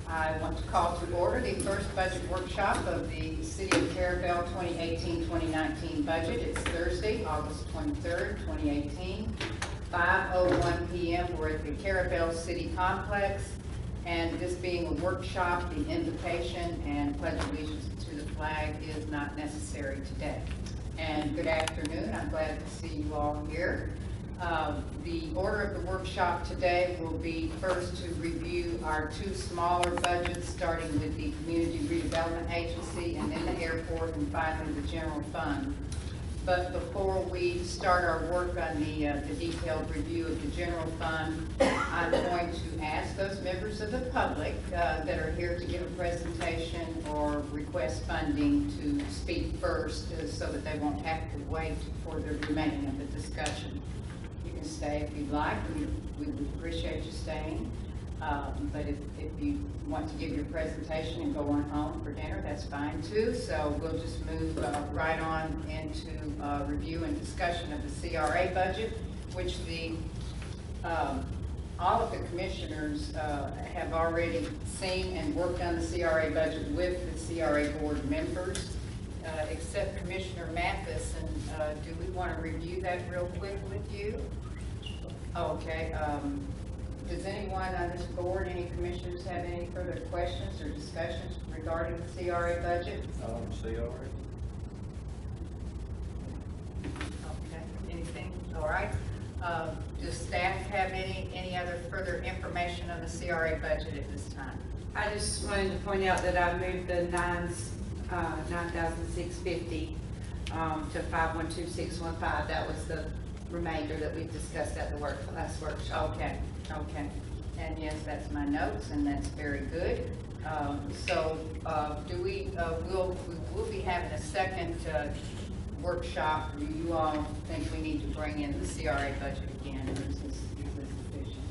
I want to call to order the first budget workshop of the City of Carrabelle 2018-2019 budget. It's Thursday, August 23rd, 2018, 5:01 p.m. We're at the Carrabelle City Complex, and this being a workshop, the invitation and pledge allegiance to the flag is not necessary today. And good afternoon. I'm glad to see you all here. The order of the workshop today will be first to review our two smaller budgets, starting with the Community Redevelopment Agency and then the airport, and finally the general fund. But before we start our work on the detailed review of the general fund, I'm going to ask those members of the public that are here to give a presentation or request funding to speak first, so that they won't have to wait for the remaining of the discussion. You can stay if you'd like. We would appreciate you staying. But if you want to give your presentation and go on home for dinner, that's fine too. So we'll just move right on into review and discussion of the CRA budget, which all of the commissioners have already seen and worked on the CRA budget with the CRA board members, except Commissioner Matheson. Do we want to review that real quick with you? Okay. Does anyone on this board, any commissioners, have any further questions or discussions regarding the CRA budget? CRA. Okay. Anything? All right. Does staff have any other further information on the CRA budget at this time? I just wanted to point out that I moved the $9,650 to 512615. That was the remainder that we discussed at the last workshop. Okay. Okay. And yes, that's my notes, and that's very good. Do we we'll be having a second workshop. Do you all think we need to bring in the CRA budget again, or is this sufficient?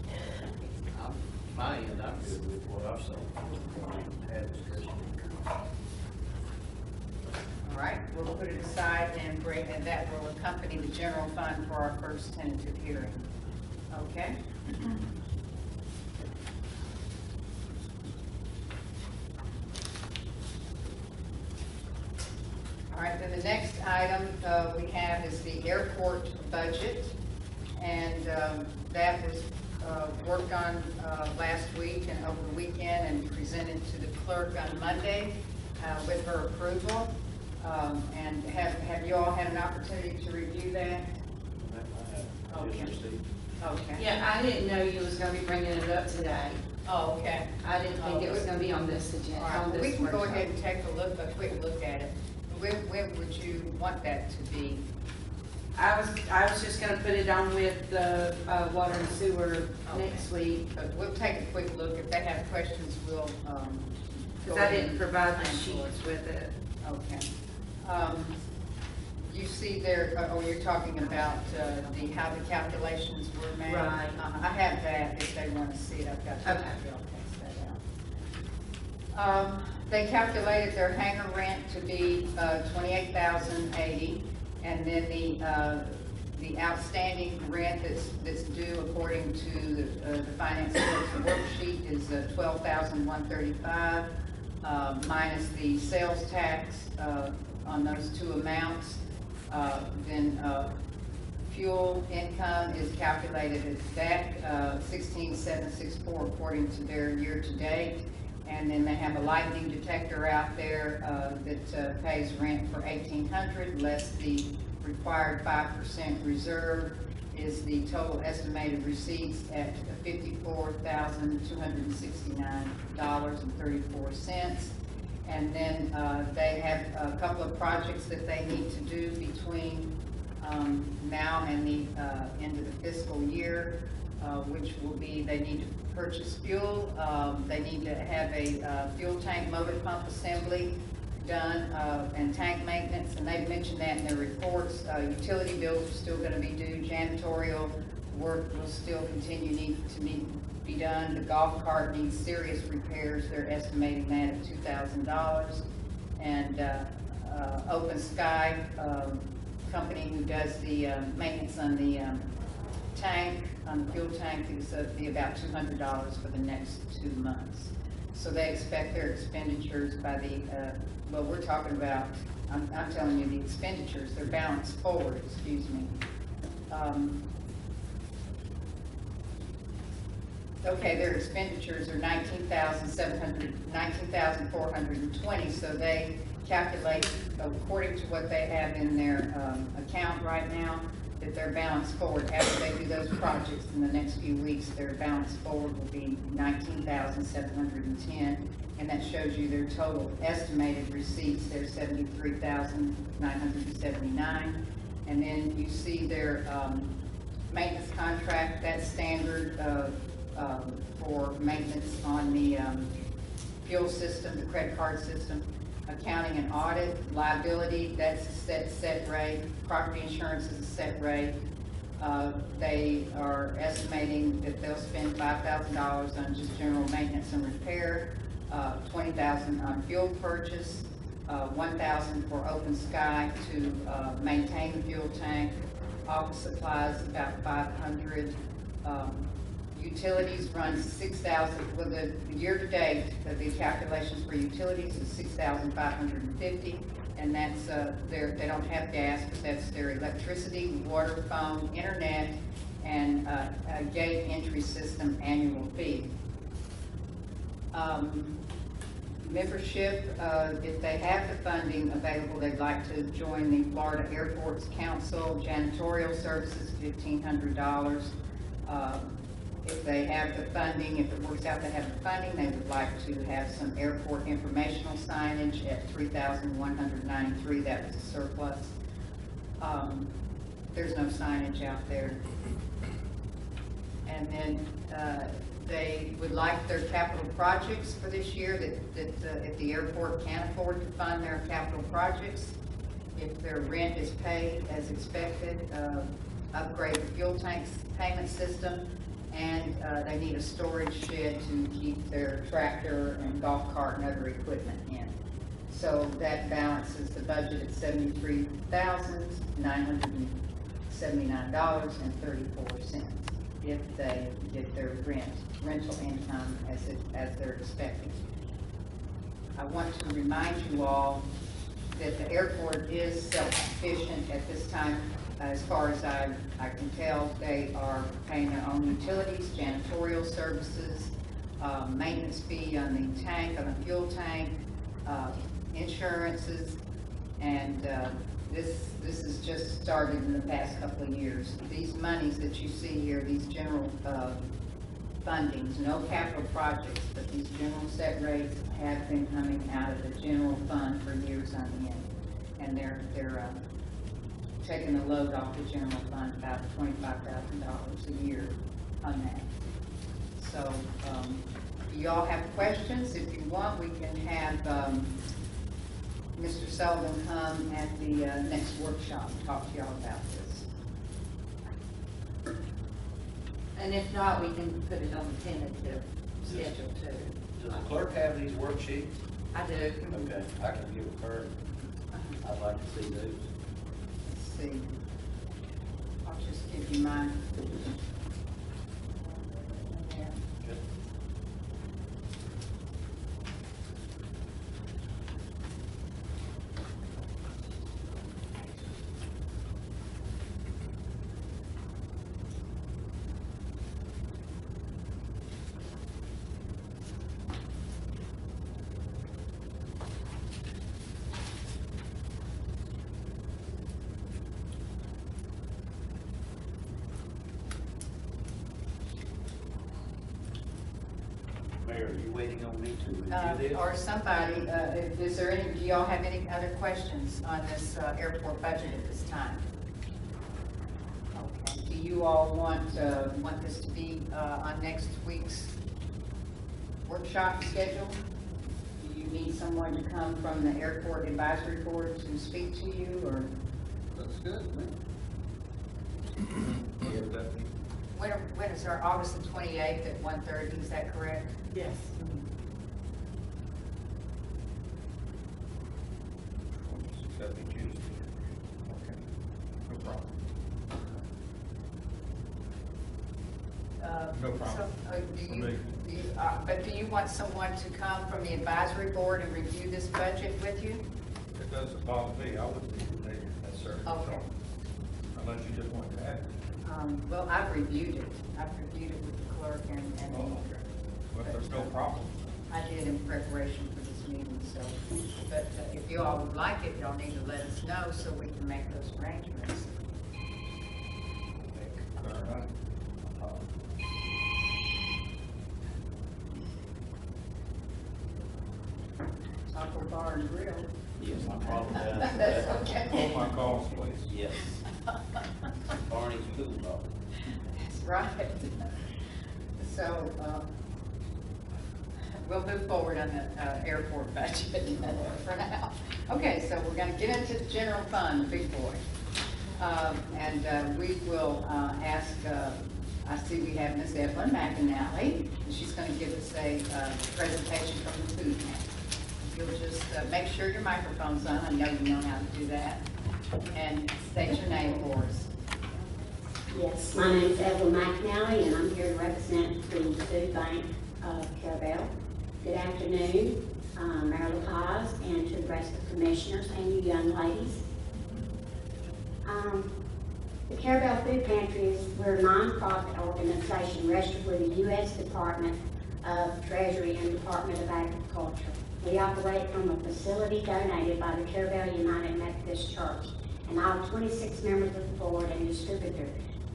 My end, I'm good with what I've seen. Had discussion. All right, we'll put it aside and that will accompany the general fund for our first tentative hearing. Okay. All right, then the next item we have is the airport budget, and that was worked on last week and over the weekend and presented to the clerk on Monday with her approval. And have you all had an opportunity to review that? Okay. Okay. Yeah, I didn't know you was going to be bringing it up today. Oh, okay. I didn't think it was going to be on this agenda. All right, well, we can go ahead and take a quick look at it. When would you want that to be? I was just going to put it on with the water and sewer next week. But we'll take a quick look. If they have questions, we'll Because I didn't provide the sheets with it. Okay. You see there, you're talking about how the calculations were made? Right. I have that if they want to see it. I've got to Okay. pass that out. They calculated their hangar rent to be $28,080, and then the outstanding rent that's due according to the finance worksheet is $12,135, minus the sales tax on those two amounts. Then fuel income is calculated at that $16,764 according to their year-to-date, and then they have a lightning detector out there that pays rent for $1,800 less the required 5% reserve. Is the total estimated receipts at $54,269.34. And then they have a couple of projects that they need to do between now and the end of the fiscal year, which will be, they need to purchase fuel, they need to have a fuel tank motor pump assembly done, and tank maintenance, and they've mentioned that in their reports. Utility bills are still going to be due, janitorial work will still continue to be done. The golf cart needs serious repairs. They're estimating that at $2,000. And Open Sky company who does the maintenance on the tank, on the fuel tank, is be about $200 for the next 2 months. So they expect their expenditures by the, well, we're talking about, I'm telling you the expenditures, their balance forward, excuse me. Okay, their expenditures are 19,420, so they calculate, according to what they have in their account right now, that their balance forward, after they do those projects in the next few weeks, their balance forward will be 19,710, and that shows you their total estimated receipts, they're 73,979, and then you see their maintenance contract, that's standard for maintenance on the fuel system, the credit card system, accounting and audit, liability, that's a set rate, property insurance is a set rate. They are estimating that they'll spend $5,000 on just general maintenance and repair, $20,000 on fuel purchase, $1,000 for open sky to maintain the fuel tank, office supplies about $500. Utilities run 6,000, well, the year-to-date, the calculations for utilities is 6,550, and that's, they don't have gas, but that's their electricity, water, phone, internet, and a gate entry system annual fee. Membership, if they have the funding available, they'd like to join the Florida Airports Council, janitorial services, $1,500. If they have the funding, if it works out they have the funding, they would like to have some airport informational signage at $3,193. That was a surplus. There's no signage out there. And then they would like their capital projects for this year, that if the airport can't afford to fund their capital projects, if their rent is paid as expected, upgrade the fuel tanks payment system, and they need a storage shed to keep their tractor and golf cart and other equipment in. So that balances the budget at $73,979.34 if they get their rental income as they're expecting. I want to remind you all that the airport is self-sufficient at this time. As far as I can tell, they are paying their own utilities, janitorial services, maintenance fee on the tank, on the fuel tank, insurances, and this has just started in the past couple of years. These monies that you see here, these general fundings, no capital projects, but these general set rates have been coming out of the general fund for years on end, and they're taking the load off the general fund, about $25,000 a year on that. So, do you all have questions? If you want, we can have Mr. Sullivan come at the next workshop and talk to y'all about this. And if not, we can put it on the tentative schedule too. Does the clerk have these worksheets? I do. Okay, I can give her. I'd like to see those. Let's see. I'll just give you mine. Yeah. Good. Mayor, are you waiting on me to review this? Or somebody, is there any, do y'all have any other questions on this airport budget at this time? Okay. Do you all want this to be on next week's workshop schedule? Do you need someone to come from the airport advisory board to speak to you, or? That's good, man. Yeah, definitely. When is our August the 28th at 1:30, is that correct? Yes. That'd be Tuesday. Okay, no problem. No problem. So, do For you, me. do But do you want someone to come from the advisory board and review this budget with you? It doesn't bother me, I wouldn't be there necessarily. Okay. Unless you just want to add it. Well, I've reviewed it. I've reviewed it with the clerk and Oh, okay. Well, if there's no problem. I did in preparation for this meeting, so. But if you all would like it, y'all need to let us know so we can make those arrangements. All right. Taco bar and grill. Yes, I apologize. for That's that. okay. Hold my calls, please. Yes. Barney's Food Bar. That's right. So, we'll move forward on the airport budget for now. Okay, so we're gonna get into the general fund, the big boy. And we will ask, I see we have Ms. Evelyn McAnally, and she's gonna give us a presentation from the food bank. You'll just make sure your microphone's on, I know you know how to do that, and state your name for us. Yes, my name is Evelyn McNally, and I'm here to represent the Food Bank of Carrabelle. Good afternoon, Mayor LaPaz, and to the rest of the commissioners and you young ladies. The Carrabelle Food Pantry is, we're a nonprofit organization registered with the U.S. Department of Treasury and Department of Agriculture. We operate from a facility donated by the Carrabelle United Methodist Church, and all 26 members of the board and distributor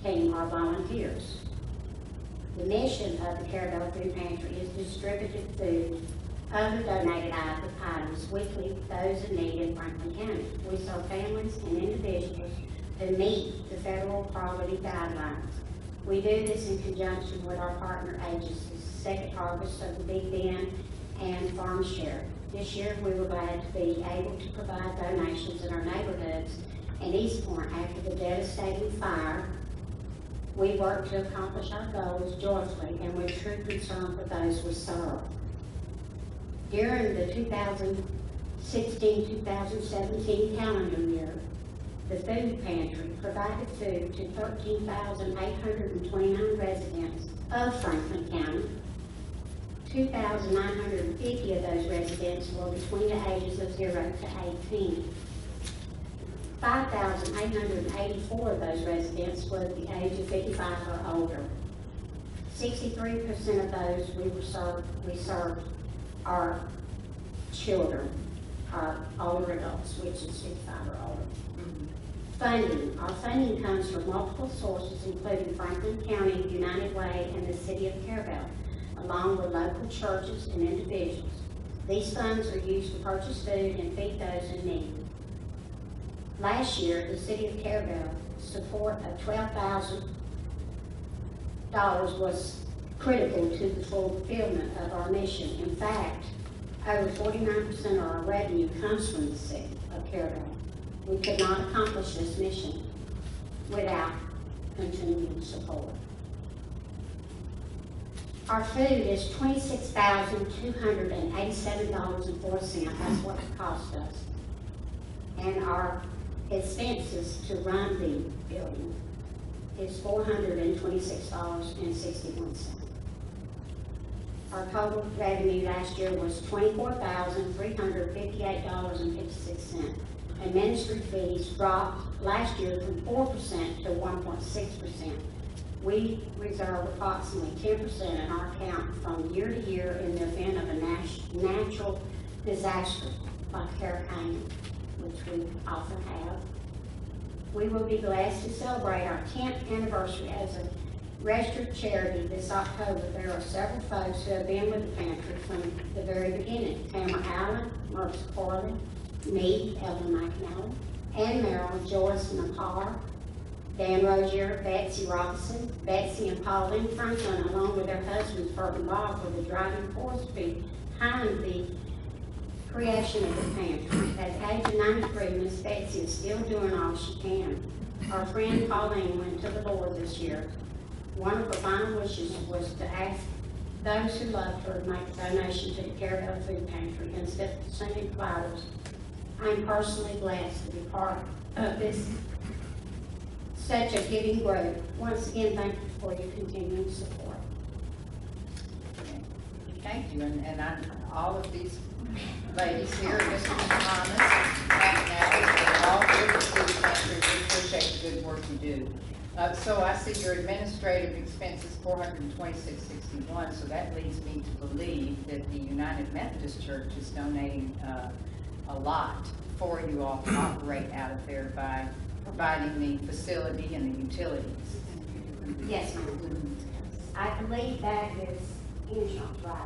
team are volunteers. The mission of the Carrabelle Food Pantry is distributed food, other donated items weekly to those in need in Franklin County. We serve families and individuals who meet the federal poverty guidelines. We do this in conjunction with our partner agencies, Second Harvest of the Big Bend and Farm Share. This year, we were glad to be able to provide donations in our neighborhoods in East Point after the devastating fire. We work to accomplish our goals joyfully and with true concern for those we serve. During the 2016-2017 calendar year, the food pantry provided food to 13,829 residents of Franklin County. 2,950 of those residents were between the ages of 0 to 18. 5,884 of those residents were the age of 55 or older. 63% of those we served are children, are older adults, which is 65 or older. Funding. Our funding comes from multiple sources, including Franklin County, United Way, and the City of Carrabelle, along with local churches and individuals. These funds are used to purchase food and feed those in need. Last year, the City of Carrabelle support of $12,000 was critical to the fulfillment of our mission. In fact, over 49% of our revenue comes from the City of Carrabelle. We could not accomplish this mission without continued support. Our food is $26,287.04. That's what it cost us. And our expenses to run the building is $426.61. Our total revenue last year was $24,358.56. Administrative fees dropped last year from 4% to 1.6%. We reserve approximately 10% in our account from year to year in the event of a natural disaster like hurricane, which we often have. We will be blessed to celebrate our 10th anniversary as a registered charity this October. There are several folks who have been with the pantry from the very beginning. Tamara Allen, Merce Corley, me, Evelyn McNally, Ann Merrill, Joyce Napar, Dan Rozier, Betsy Robinson, Betsy and Pauline Franklin, along with their husbands, Bert and Bob, were the driving force behind the creation of the pantry. At the age of 93, Miss Betsy is still doing all she can. Our friend Pauline went to the Lord this year. One of her final wishes was to ask those who loved her to make a donation to the Carrabelle Food Pantry instead of sending flowers. I'm personally blessed to be part of this such a giving group. Once again, thank you for your continuing support. thank you, and all of these ladies here, Mr. Thomas, and all good at city manager, we appreciate the good work you do. So I see your administrative expenses, $426.61, so that leads me to believe that the United Methodist Church is donating a lot for you all to operate out of there by providing the facility and the utilities. Yes, ma'am. I believe that is insurance, right?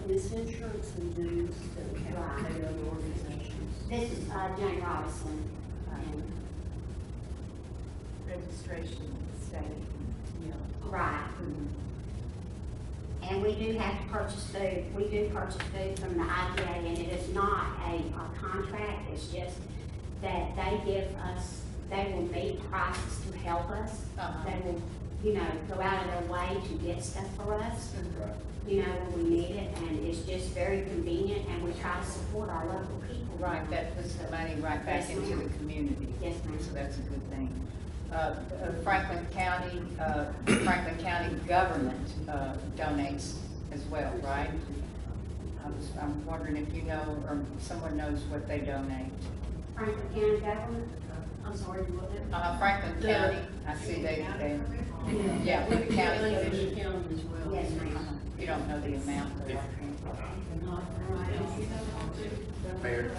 It's insurance and dues that Right. pay other organizations. This is Jane Robinson. And Registration, state, right. And we do have to purchase food. We do purchase food from the IGA, and it is not a contract. It's just that they give us, they will meet prices to help us. They will, go out of their way to get stuff for us, Right. when we need it. And it's just very convenient, and we try to support our local people. Right, that puts the money right back Yes, into ma'am. the community. Yes, ma'am. So that's a good thing. Franklin County government donates as well, right? I'm wondering if you know, or someone knows what they donate. Franklin County government? I'm sorry, what did? Franklin County, I see they, yeah, with the county They go to commission. the county as well. Yes, ma'am. You don't know the amount, though, Not right. Mayor,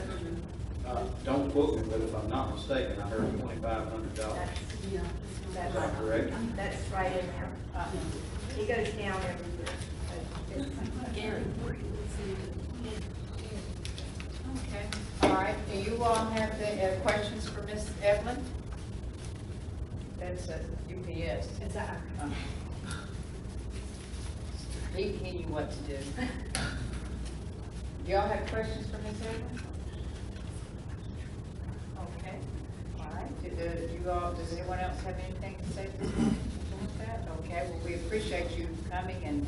don't quote me, but if I'm not mistaken, I heard $2,500. Yeah. Is that correct? That's right in there. It goes down every year. Gary. Okay, all right. Do you all have the questions for Ms. Evelyn? That's a UPS. It's a, He knew what to do. Do y'all have questions for Ms. Evelyn? Okay, all right. Does anyone else have anything to say this morning with that? Okay, well, we appreciate you coming and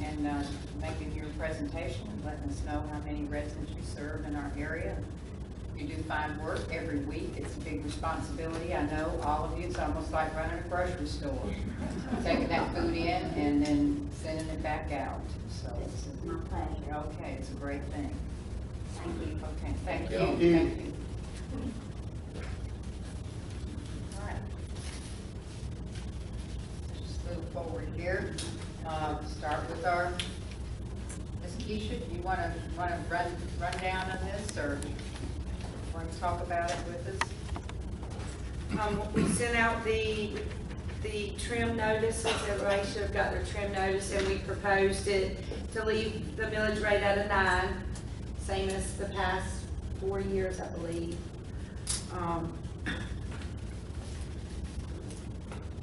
making your presentation and letting us know how many residents you serve in our area. You do fine work every week. It's a big responsibility. I know all of you, it's almost like running a grocery store. Taking that food in and then sending it back out. So This is my pleasure. okay, it's a great thing. Thank you. Okay, thank you. Thank you. Thank you. All right. Just move forward here. Start with our, Ms. Keisha, do you want to run down on this, or want to talk about it with us? We sent out the trim notices, everybody should have got their trim notice, and we proposed it to leave the millage rate at a 9, same as the past 4 years, I believe.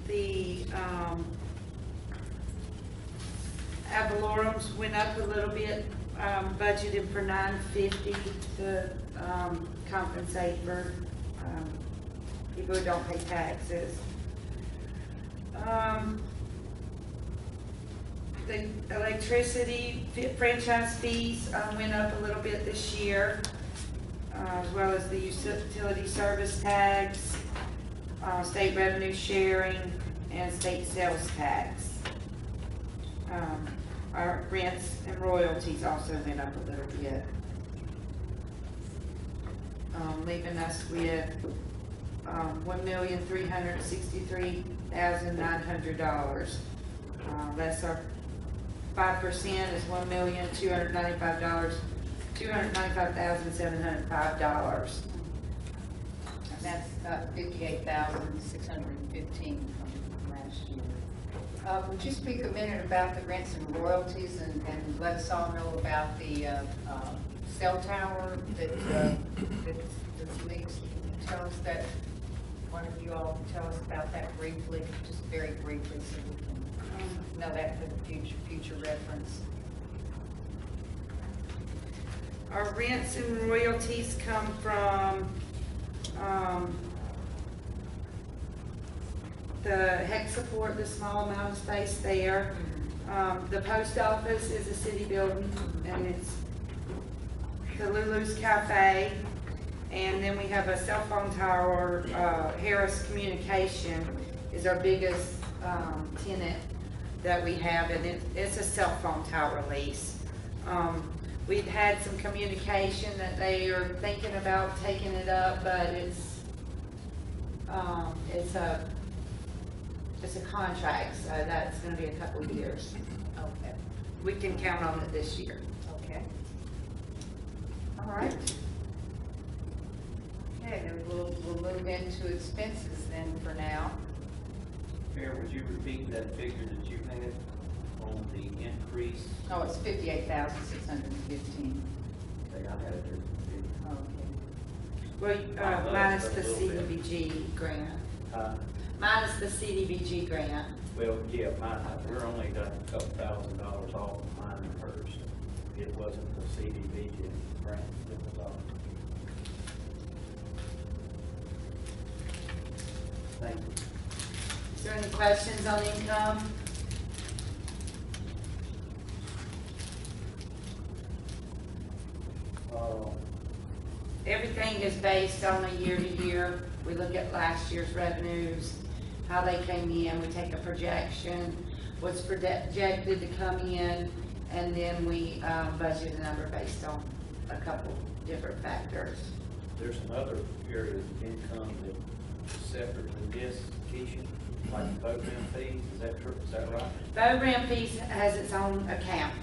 The ad valorem's went up a little bit, budgeted for $950 to compensate for people who don't pay taxes. The electricity franchise fees went up a little bit this year, as well as the utility service tax, state revenue sharing, and state sales tax. Our rents and royalties also went up a little bit, leaving us with $1,363,900. That's our 5% is $295,705. And that's $58,615 from last year. Would you speak a minute about the rents and royalties and let us all know about the cell tower that's leased? Tell us that, one of you all tell us about that briefly, just very briefly, so we can know that for the future reference. Our rents and royalties come from the hex support, the small amount of space there. The post office is a city building, and it's the Lulu's Cafe. And then we have a cell phone tower. Harris Communication is our biggest tenant that we have, and it's a cell phone tower lease. We've had some communication that they are thinking about taking it up, but it's a contract, so that's gonna be a couple of years. Okay, We can count on it this year. okay. All right. Okay, then we'll move into expenses then for now. Mayor, would you repeat that figure that you had on the increase? Oh, it's 58,615. Okay, I had it there. Okay. Well, minus the CDBG grant. Minus the CDBG grant. Well, yeah, we're only got a couple $1,000s off of mine and hers. It wasn't the CDBG grant that was off. Thank you. Is there any questions on income? Everything is based on a year to year. We look at last year's revenues, how they came in, we take a projection, what's projected to come in, and then we budget a number based on a couple different factors. There's another area of income that's separate than this, Keisha, like program fees, is that true, is that right? Program fees has its own account,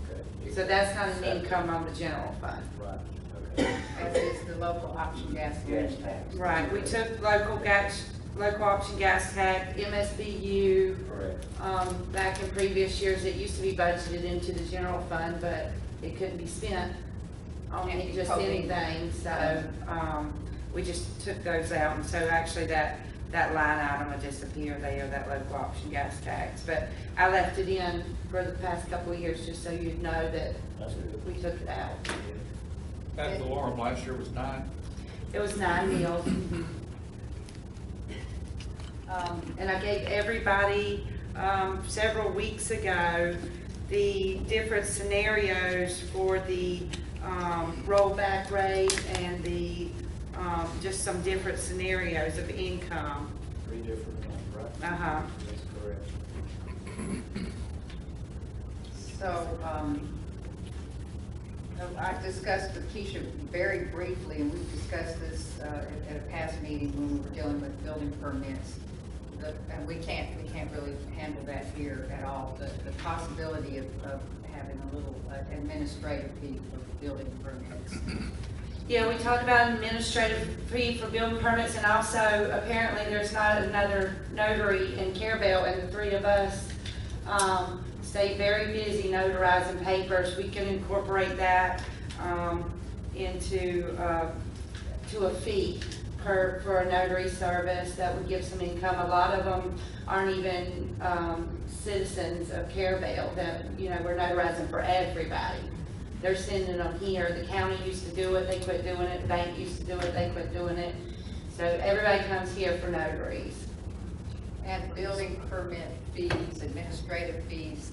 Okay. so that's not an income on the general fund. Right, okay. As is the local option gasoline tax. Right, we took local option gas tax, MSBU, Correct. back in previous years, it used to be budgeted into the general fund, but it couldn't be spent on just anything, so, we just took those out, and so actually that line item would disappear there, that local option gas tax, but I left it in for the past couple of years, just so you'd know that That's good. we took it out. Ad valorem last year was 9. It was 9 meals. And I gave everybody, several weeks ago, the different scenarios for the, rollback rate and the, just some different scenarios of income. 3 different ones, right? Uh-huh. That's correct. So, I discussed with Keisha very briefly, and we've discussed this at a past meeting when we were dealing with building permits. And we can't really handle that here at all. The possibility of having a little administrative fee for building permits. Yeah, we talked about an administrative fee for building permits, and also apparently there's not another notary in Carrabelle, and the three of us stay very busy notarizing papers. We can incorporate that into to a fee for a notary service that would give some income. A lot of them aren't even citizens of Carrabelle, that, you know, we're notarizing for everybody. They're sending them here. The county used to do it, they quit doing it. The bank used to do it, they quit doing it. So everybody comes here for notaries. And building permit fees, administrative fees,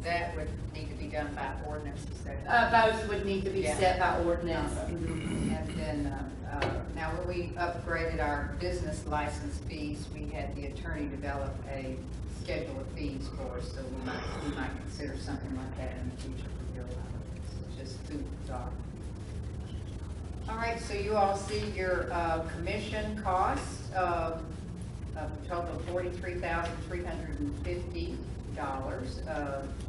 that would need to be done by ordinance, is that? Both would need to be Yeah. set by ordinance. And then, now when we upgraded our business license fees, we had the attorney develop a schedule of fees for us, so we might consider something like that in the future for building. It's just food for thought. All right, so you all see your commission costs of a total of $43,350,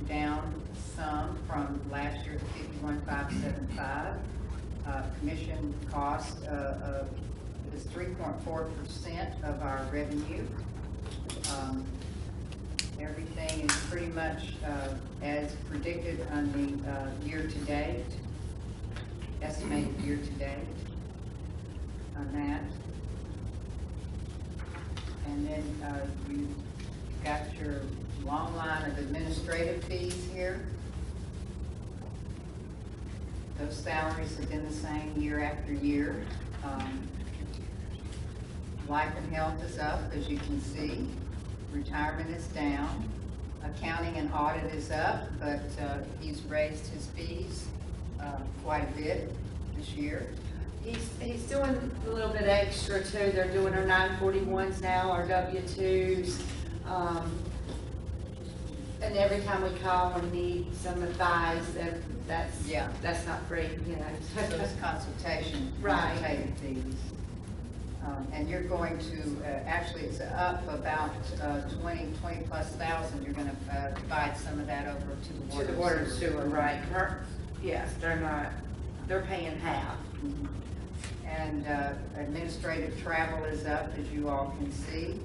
down some from last year to $51,575. Commission cost is 3.4% of our revenue. Everything is pretty much as predicted on the year-to-date, estimated year-to-date on that. And then you got your long line of administrative fees here. Those salaries have been the same year after year. Life and health is up, as you can see. Retirement is down. Accounting and audit is up, but he's raised his fees quite a bit this year. He's doing a little bit extra too. They're doing our 941s now, our W-2s. And And every time we call and need some advice, Yeah. that's not free, you know. So it's consultation. Right. consultative fees. And you're going to, actually, it's up about 20 plus thousand. You're gonna divide some of that over to the water. To the water and sewer, right. Yes, they're paying half. And administrative travel is up, as you all can see.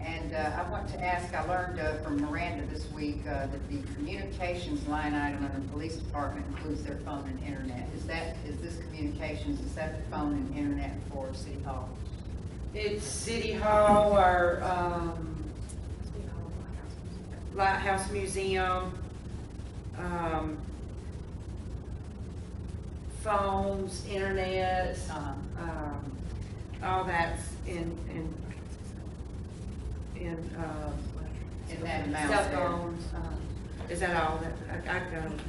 And I want to ask, I learned from Miranda this week that the communications line item under the police department includes their phone and internet. Is this communications, is that the phone and internet for City Hall? It's City Hall or, Lighthouse Museum, phones, internet, all that's in that amount cell there. phones. Is that all that, I got it.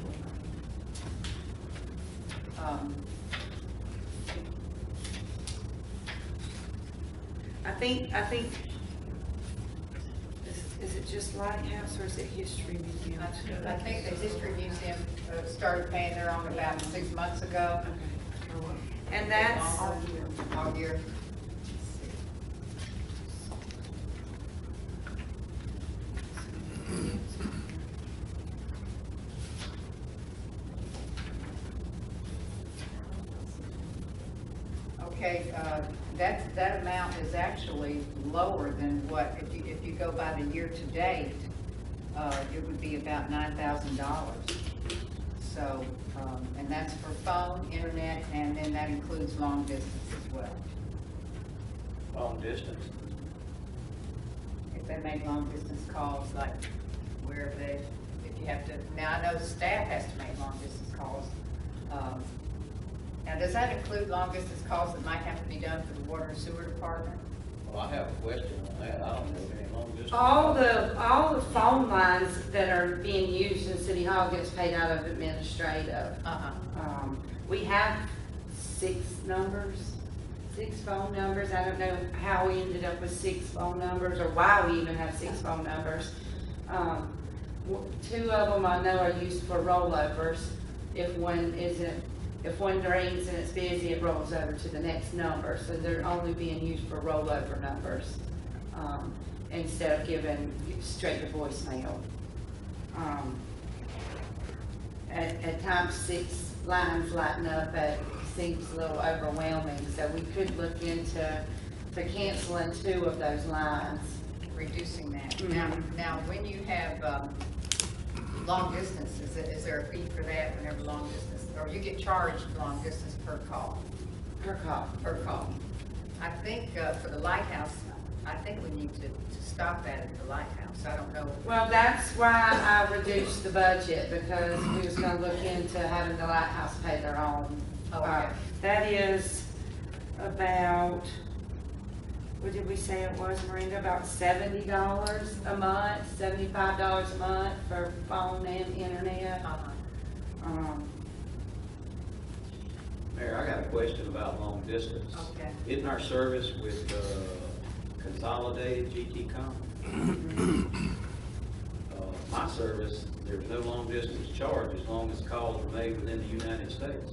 I think, is it just Lighthouse or is it History Museum? I think the History Museum started paying their own about 6 months ago. And that's, All year. Okay, that amount is actually lower than what, if you go by the year to date, it would be about $9,000. So, and that's for phone, internet, and then that includes long distance as well. Long distance. If they make long distance calls, like wherever they, if you have to, now I know staff has to make long distance calls. Now, does that include long distance calls that might have to be done for the water and sewer department? Well, I have a question on that. I don't know of any long distance. all the phone lines that are being used in City Hall gets paid out of administrative. We have 6 phone numbers. I don't know how we ended up with 6 phone numbers or why we even have 6 phone numbers. 2 of them I know are used for rollovers. If one drains and it's busy, it rolls over to the next number. So they're only being used for rollover numbers instead of giving straight to voicemail. At times 6 lines lighting up, it seems a little overwhelming. So we could look into canceling 2 of those lines. Reducing that. Mhm. Now, when you have long distance, is there a fee for that whenever long distance, or you get charged long distance per call? Per call. Per call. I think for the lighthouse, I think we need to stop that at the lighthouse. I don't know. Well, that's why I reduced the budget, because we was gonna look into having the lighthouse pay their own. Okay. That is about, what did we say it was, Miranda? About $70 a month, $75 a month for phone and internet. Mayor, I got a question about long distance. Okay. Isn't our service with Consolidated GTCom? My service, there's no long distance charge as long as calls are made within the United States.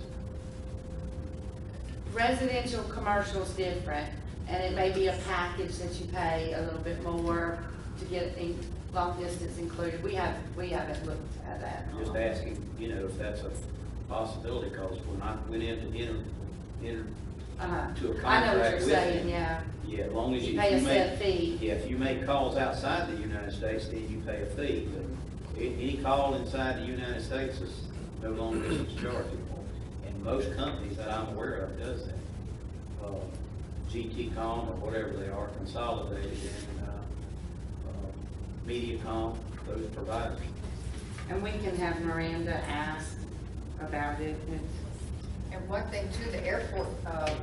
Residential, commercial is different, and it may be a package that you pay a little bit more to get long distance included. We haven't looked at that. Just asking, if that's a possibility, because when I went in to enter to a contract with I know what you're them, saying, yeah. Yeah, as long as You you pay a make, set fee. yeah, if you make calls outside the United States, then you pay a fee. But any call inside the United States is no long distance charge. And most companies that I'm aware of does that. GTCom or whatever they are, Consolidated, and MediaCom, those providers. And we can have Miranda ask about it. And one thing too, the airport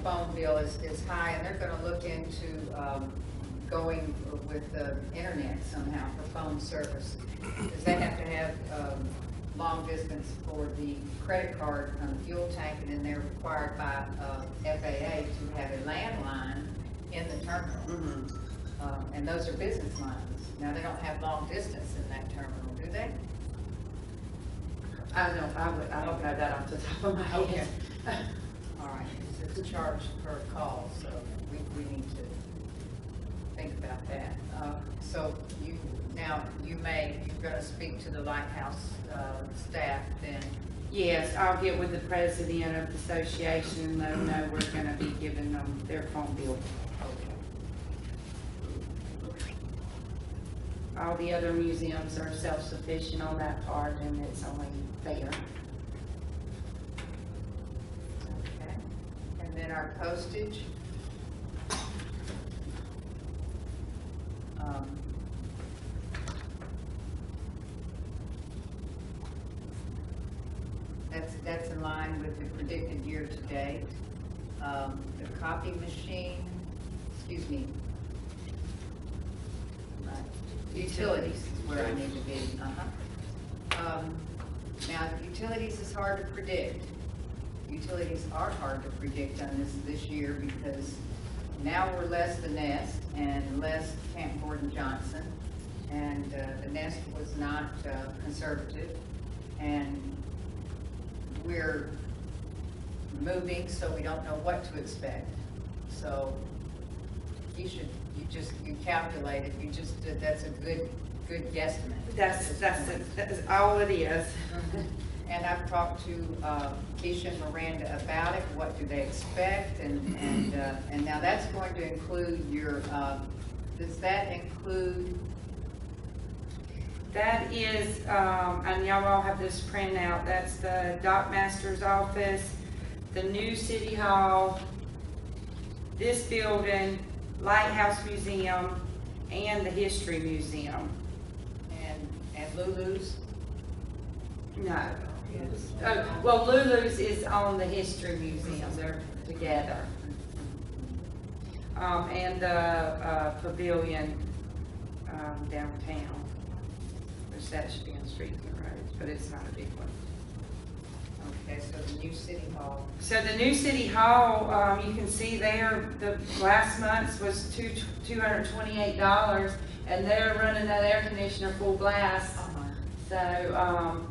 phone bill is high, and they're gonna look into going with the internet somehow for phone service. Because they have to have long distance for the credit card on the fuel tank, and then they're required by FAA to have a landline in the terminal. And those are business lines. Now, they don't have long distance in that terminal, do they? I don't know that off the top of my head. All right, it's charged per call, so we need to think about that. So you're gonna speak to the Lighthouse, staff then? Yes, I'll get with the president of the association and let them know we're gonna be giving them their phone bill. Okay. All the other museums are self-sufficient on that part, and it's only fair. Okay, and then our postage. That's in line with the predicted year to date. The copy machine, excuse me. Utilities is where I need to be, Now, utilities is hard to predict. Utilities are hard to predict on this year because now we're less the Nest and less Camp Gordon Johnson. And the Nest was not conservative. And we're moving, so we don't know what to expect. So you calculate it, that's a good guesstimate. That's all it is. And I've talked to Keisha and Miranda about it, what do they expect, and now that's going to include your, does that include? That is, and y'all all have this printout, that's the dock master's office, the new city hall, this building, Lighthouse Museum, and the History Museum. And Lulu's? No. Well, Lulu's is on the History Museum, they're together. And the pavilion downtown, which that should be on Streets and Roads, but it's not a big one. Okay, so the new city hall. So the new city hall, you can see there, the last month's was $228, and they're running that air conditioner full blast. So,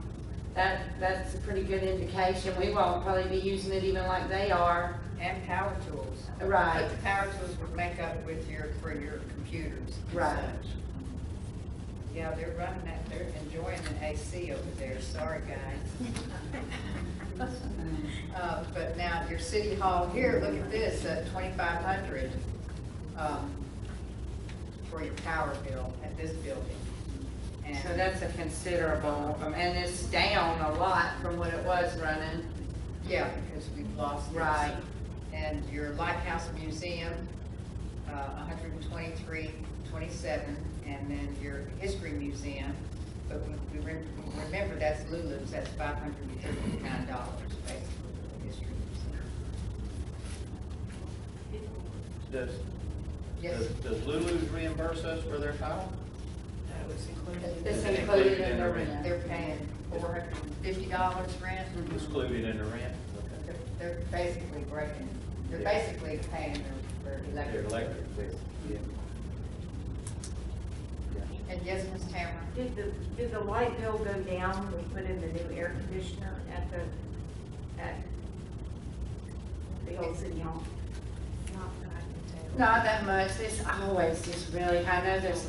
that's a pretty good indication. We won't probably be using it even like they are. And power tools. Right. But the power tools would make up with for your computers and Right. such. Yeah, they're running that, they're enjoying the AC over there, sorry guys. But now your city hall here, look at this, $2,500 for your power bill at this building. And So that's a considerable, and it's down a lot from what it was running. yeah, because we've lost this. Right. And your Lighthouse Museum, $123.27, and then your History Museum, but we remember that's Lulu's, that's $539 basically, for the History Museum. Yes. Does Lulu's reimburse us for their tile? It's included in the rent. They're paying $450 rent. Excluded in the rent? They're basically paying their Their electric. electric bill. Yeah. And yes, Ms. Tamara? Did the light bill go down when we put in the new air conditioner at the old city hall? Not that I can tell. Not that much, it's always just really, I know there's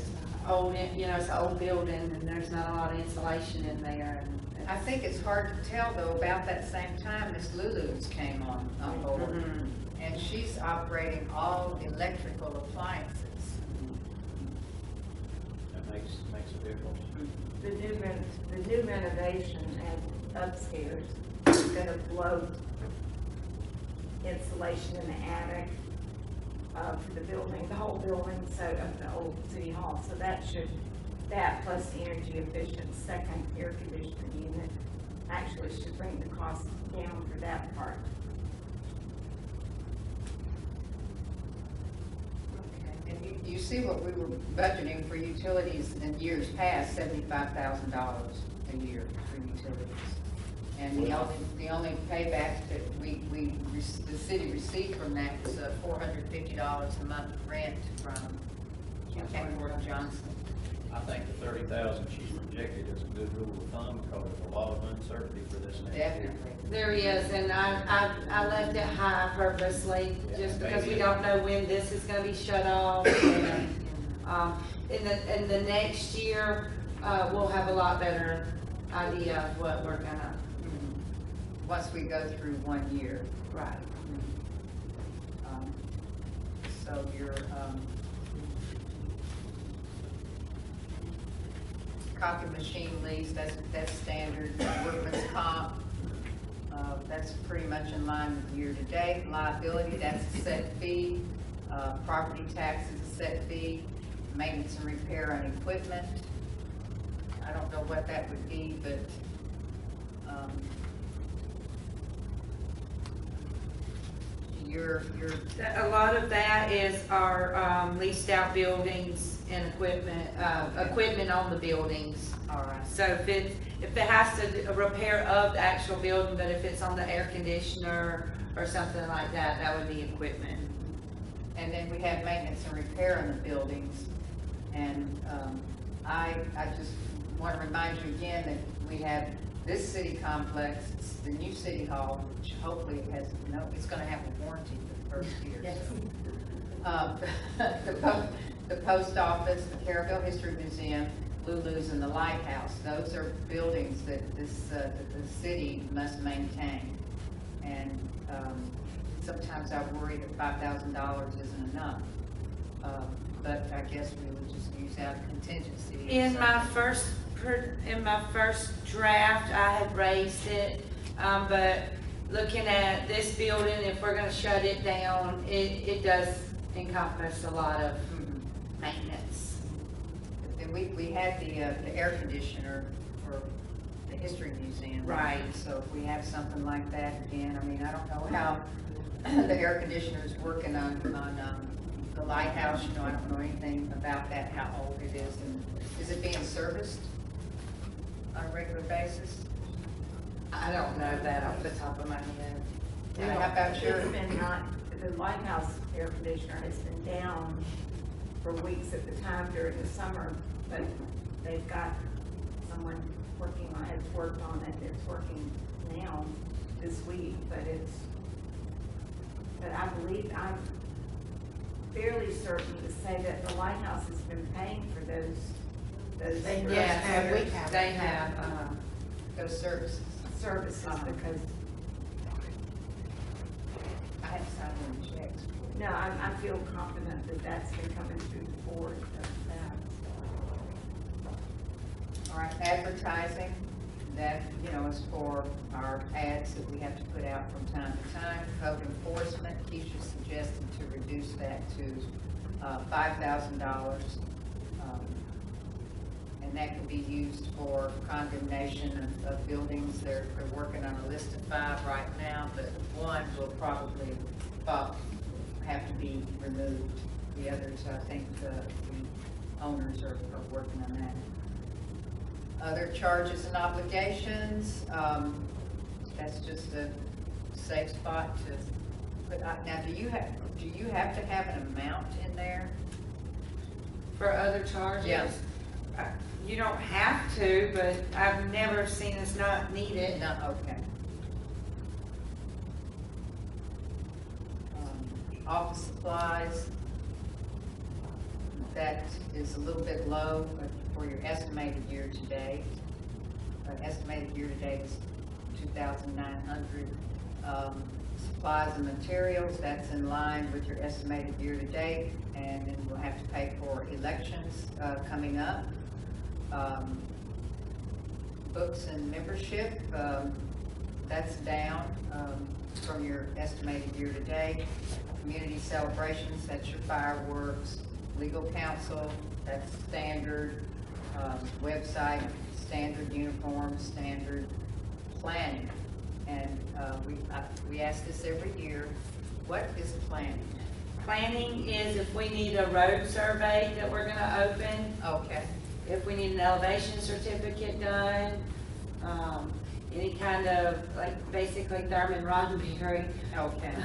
old, it's an old building and there's not a lot of insulation in there. I think it's hard to tell though, about that same time Miss Lulu's came on board. Mhm. And she's operating all electrical appliances. That makes a difference. The new renovation and upstairs is gonna float insulation in the attic for the building, the whole building, so of the old city hall. So that plus the energy efficient second air conditioning unit actually should bring the cost down for that part. Okay. And you see what we were budgeting for utilities in years past, $75,000 a year for utilities. And the only payback that the city received from that was $450 a month rent from Councilman Gordon Johnson. I think the 30,000 she's projected is a good rule of thumb because there's a lot of uncertainty for this next year. Definitely. There is, and I left it high purposely, just because we don't know when this is gonna be shut off. And, in the next year, we'll have a lot better idea of what we're gonna, Once we go through 1 year. right. So your, copy machine lease, that's standard. Workman's comp, that's pretty much in line with year to date. Liability, that's a set fee. Property tax is a set fee. Maintenance and repair on equipment, I don't know what that would be, but, your, A lot of that is our leased out buildings and equipment on the buildings. all right. So if it has to, a repair of the actual building, but if it's on the air conditioner or something like that, that would be equipment. And then we have maintenance and repair in the buildings. And I just want to remind you again that we have this city complex, it's the new city hall, which hopefully has, it's going to have a warranty for the first year. So. The post office, the Carrabelle History Museum, Lulu's, and the Lighthouse, those are buildings that that the city must maintain. And sometimes I worry that $5,000 isn't enough. But I guess we would just use out contingency. In my first draft, I had raised it, but looking at this building, if we're gonna shut it down, it does encompass a lot of maintenance. And we had the air conditioner for the History Museum. Right. So if we have something like that again, I mean, I don't know how the air conditioner is working on the Lighthouse, I don't know anything about that, how old it is, and is it being serviced on a regular basis? I don't know that off the top of my head. And how about your, It's been not, the Lighthouse air conditioner has been down for weeks at the time during the summer, but they've got someone working on it, has worked on it, it's working now this week, but I believe, I'm fairly certain to say that the Lighthouse has been paying for those. Yes, they have, those services? Services, because, I have signed any checks. no, I feel confident that that's been coming through the board of that. All right, advertising, that, is for our ads that we have to put out from time to time. Code enforcement, Keisha suggested to reduce that to $5,000. And that can be used for condemnation of buildings. They're working on a list of 5 right now, but one will probably have to be removed. The others, I think, the owners are working on that. Other charges and obligations, that's just a safe spot to put. Now, do you have to have an amount in there? for other charges. Yeah. You don't have to, but I've never seen us not need it. No, okay. Office supplies, that is a little bit low for your estimated year to date. Estimated year to date is 2,900. Supplies and materials, that's in line with your estimated year to date, and then we'll have to pay for elections coming up. Books and membership, that's down from your estimated year to date. Community celebrations, that's your fireworks. Legal counsel, that's standard. Website, standard uniform, standard. Planning, and we ask this every year, what is planning? Planning is if we need a road survey that we're gonna open, Okay. if we need an elevation certificate done, any kind of, like, basically Thurman Roddenberry. Okay.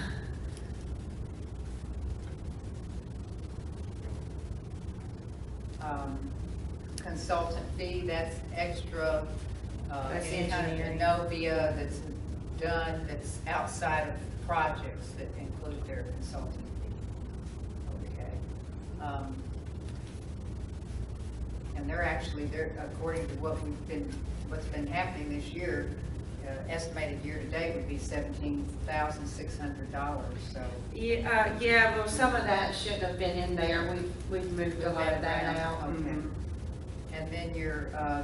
consultant fee, that's extra, That's any kind of engineering. Innovia that's done, that's outside of projects that include their consulting fee. Okay. And they're, according to what's been happening this year, estimated year-to-date would be $17,600, so. Yeah, well, some of that shouldn't have been in there. We've moved a lot of that out. Okay. Mhm. And then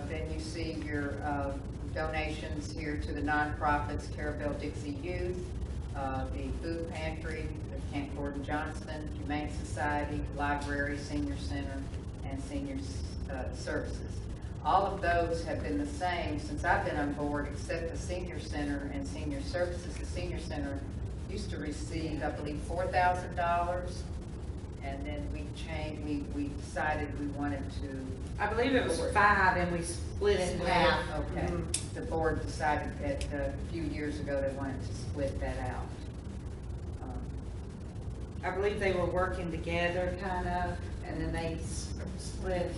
then you see your donations here to the nonprofits, Carrabelle Dixie Youth, the Food Pantry, the Camp Gordon Johnston, Humane Society, Library, Senior Center, and Senior Services. All of those have been the same since I've been on board, except the Senior Center and Senior Services. The Senior Center used to receive, I believe, $4,000, and then we decided we wanted to. I believe it was 5 and we split it in half. Okay. Mhm. The board decided that a few years ago they wanted to split that out. I believe they were working together kind of, and then they split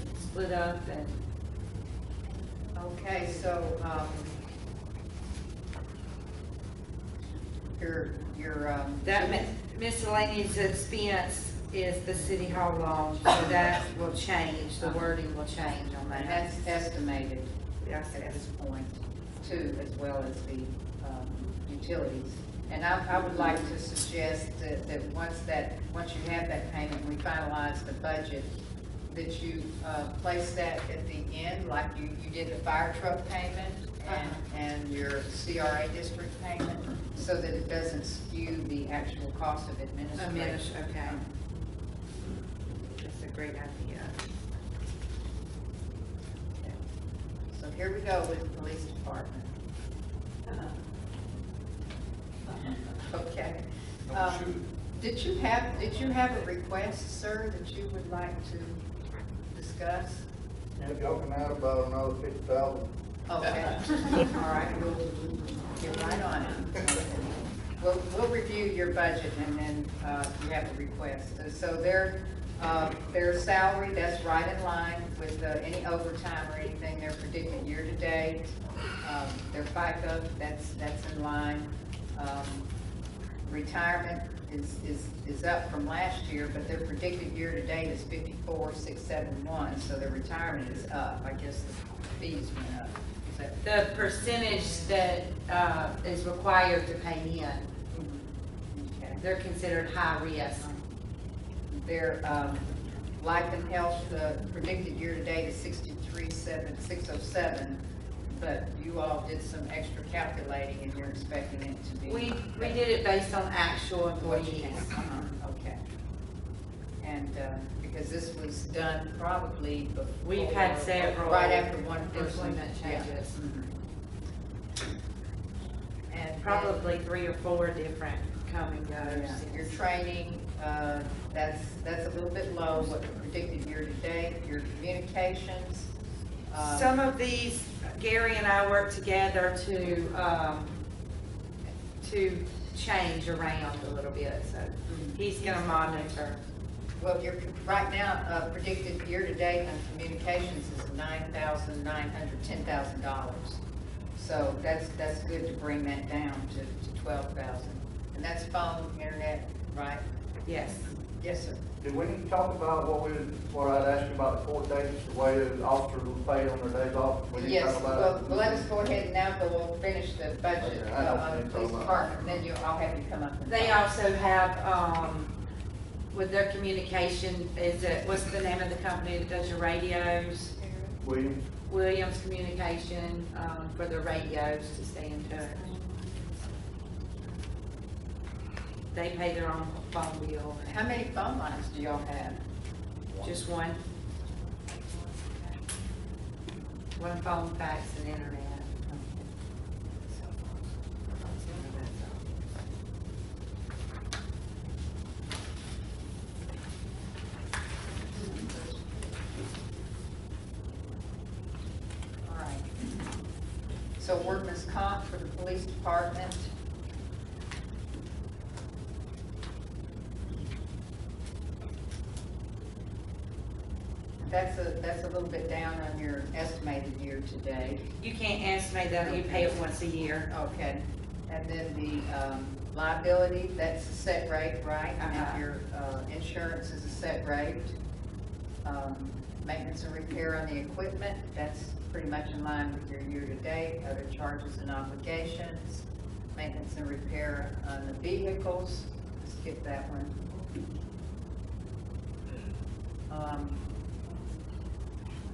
up and. Okay, so, That miscellaneous expense is the city hall loan, so that will change, the wording will change on and that. that's estimated Yes, at this point too, as well as the utilities. And I would like to suggest that once you have that payment, we finalize the budget, that you place that at the end, like you did the fire truck payment and your CRA district payment, so that it doesn't skew the actual cost of administration. Okay. That's a great idea. So here we go with the police department. Okay. Did you have a request, sir, that you would like to discuss? If y'all can add about another 50,000. Okay. All right, we'll get right on it. We'll review your budget and then you have a request. So their salary, that's right in line with any overtime or anything they're predicted year to date. Their FICA, that's in line. Retirement is up from last year, but their predicted year to date is 54,671, so their retirement is up. I guess the fees went up. Is that? The percentage that is required to pay in, Okay. they're considered high risk. Their life and health, the predicted year-to-date is 63,607, but you all did some extra calculating and you're expecting it to be. We did it based on actual employees. Okay. And because this was done probably before. We've had several right after one person. employment changes. Yeah. And Probably 3 or 4 different come and Yeah, goes. your training, that's a little bit low, what the predicted year-to-date, your communications. Some of these, Gary and I work together to change around a little bit, so he's gonna monitor. Well, right now, predicted year-to-date on communications is $9,910,000. So that's good to bring that down to 12,000. And that's phone, internet, right? Yes. Yes, sir. Did we need to talk about what I'd asked you about the court dates, the way the officers will pay on their days off? We need to Yes, talk about well, it? let us go ahead now, but we'll finish the budget Okay, I know what on the you're police talking department, and then I'll have you come up and. They talk. also have, with their communication, what's the name of the company that does your radios? Williams Communication, for the radios to stay in touch. They pay their own phone bill. How many phone lines do y'all have? Just one. One phone, fax, and internet. All right. So workman's comp for the police department. that's a little bit down on your estimated year to date. You can't estimate that, you pay it once a year. Okay, and then the liability, that's a set rate, right? Uh-huh. And your insurance is a set rate. Maintenance and repair on the equipment, that's pretty much in line with your year-to-date. Other charges and obligations, maintenance and repair on the vehicles, skip that one.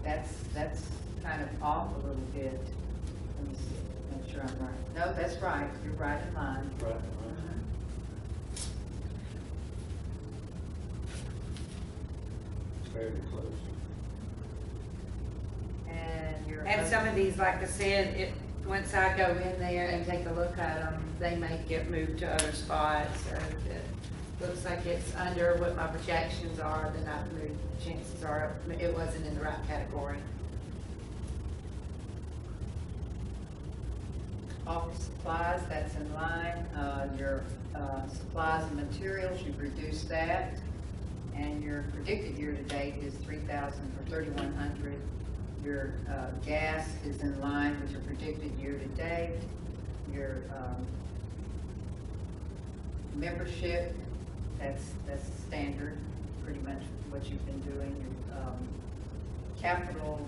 That's kind of off a little bit. Let me see, make sure I'm right. No, that's right, you're right in line. Right. Very close. And your. And some of these, like I said, once I go in there and take a look at them, they may get moved to other spots, or if it looks like it's under what my projections are, then I've moved, chances are it wasn't in the right category. Office supplies, that's in line. Your supplies and materials, you've reduced that. And your predicted year-to-date is 3,000 or 3,100. Your gas is in line with your predicted year-to-date. Your membership, that's standard, pretty much what you've been doing. Your capital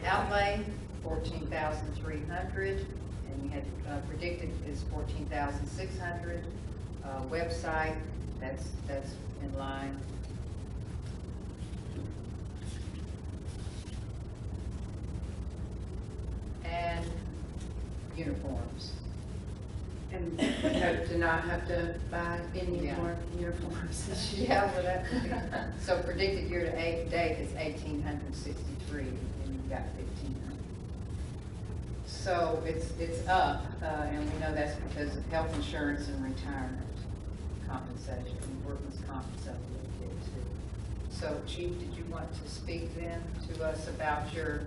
outlay, 14,300, and you had predicted is 14,600. Website, that's in line. And uniforms. And hope to not have to buy any Yeah. more uniforms this year. Yeah, well, that would be, so predicted year-to-date is 1,863, and you've got 1,500. So it's up, and we know that's because of health insurance and retirement compensation, and workman's compensation a little bit too. So Chief, did you want to speak then to us about your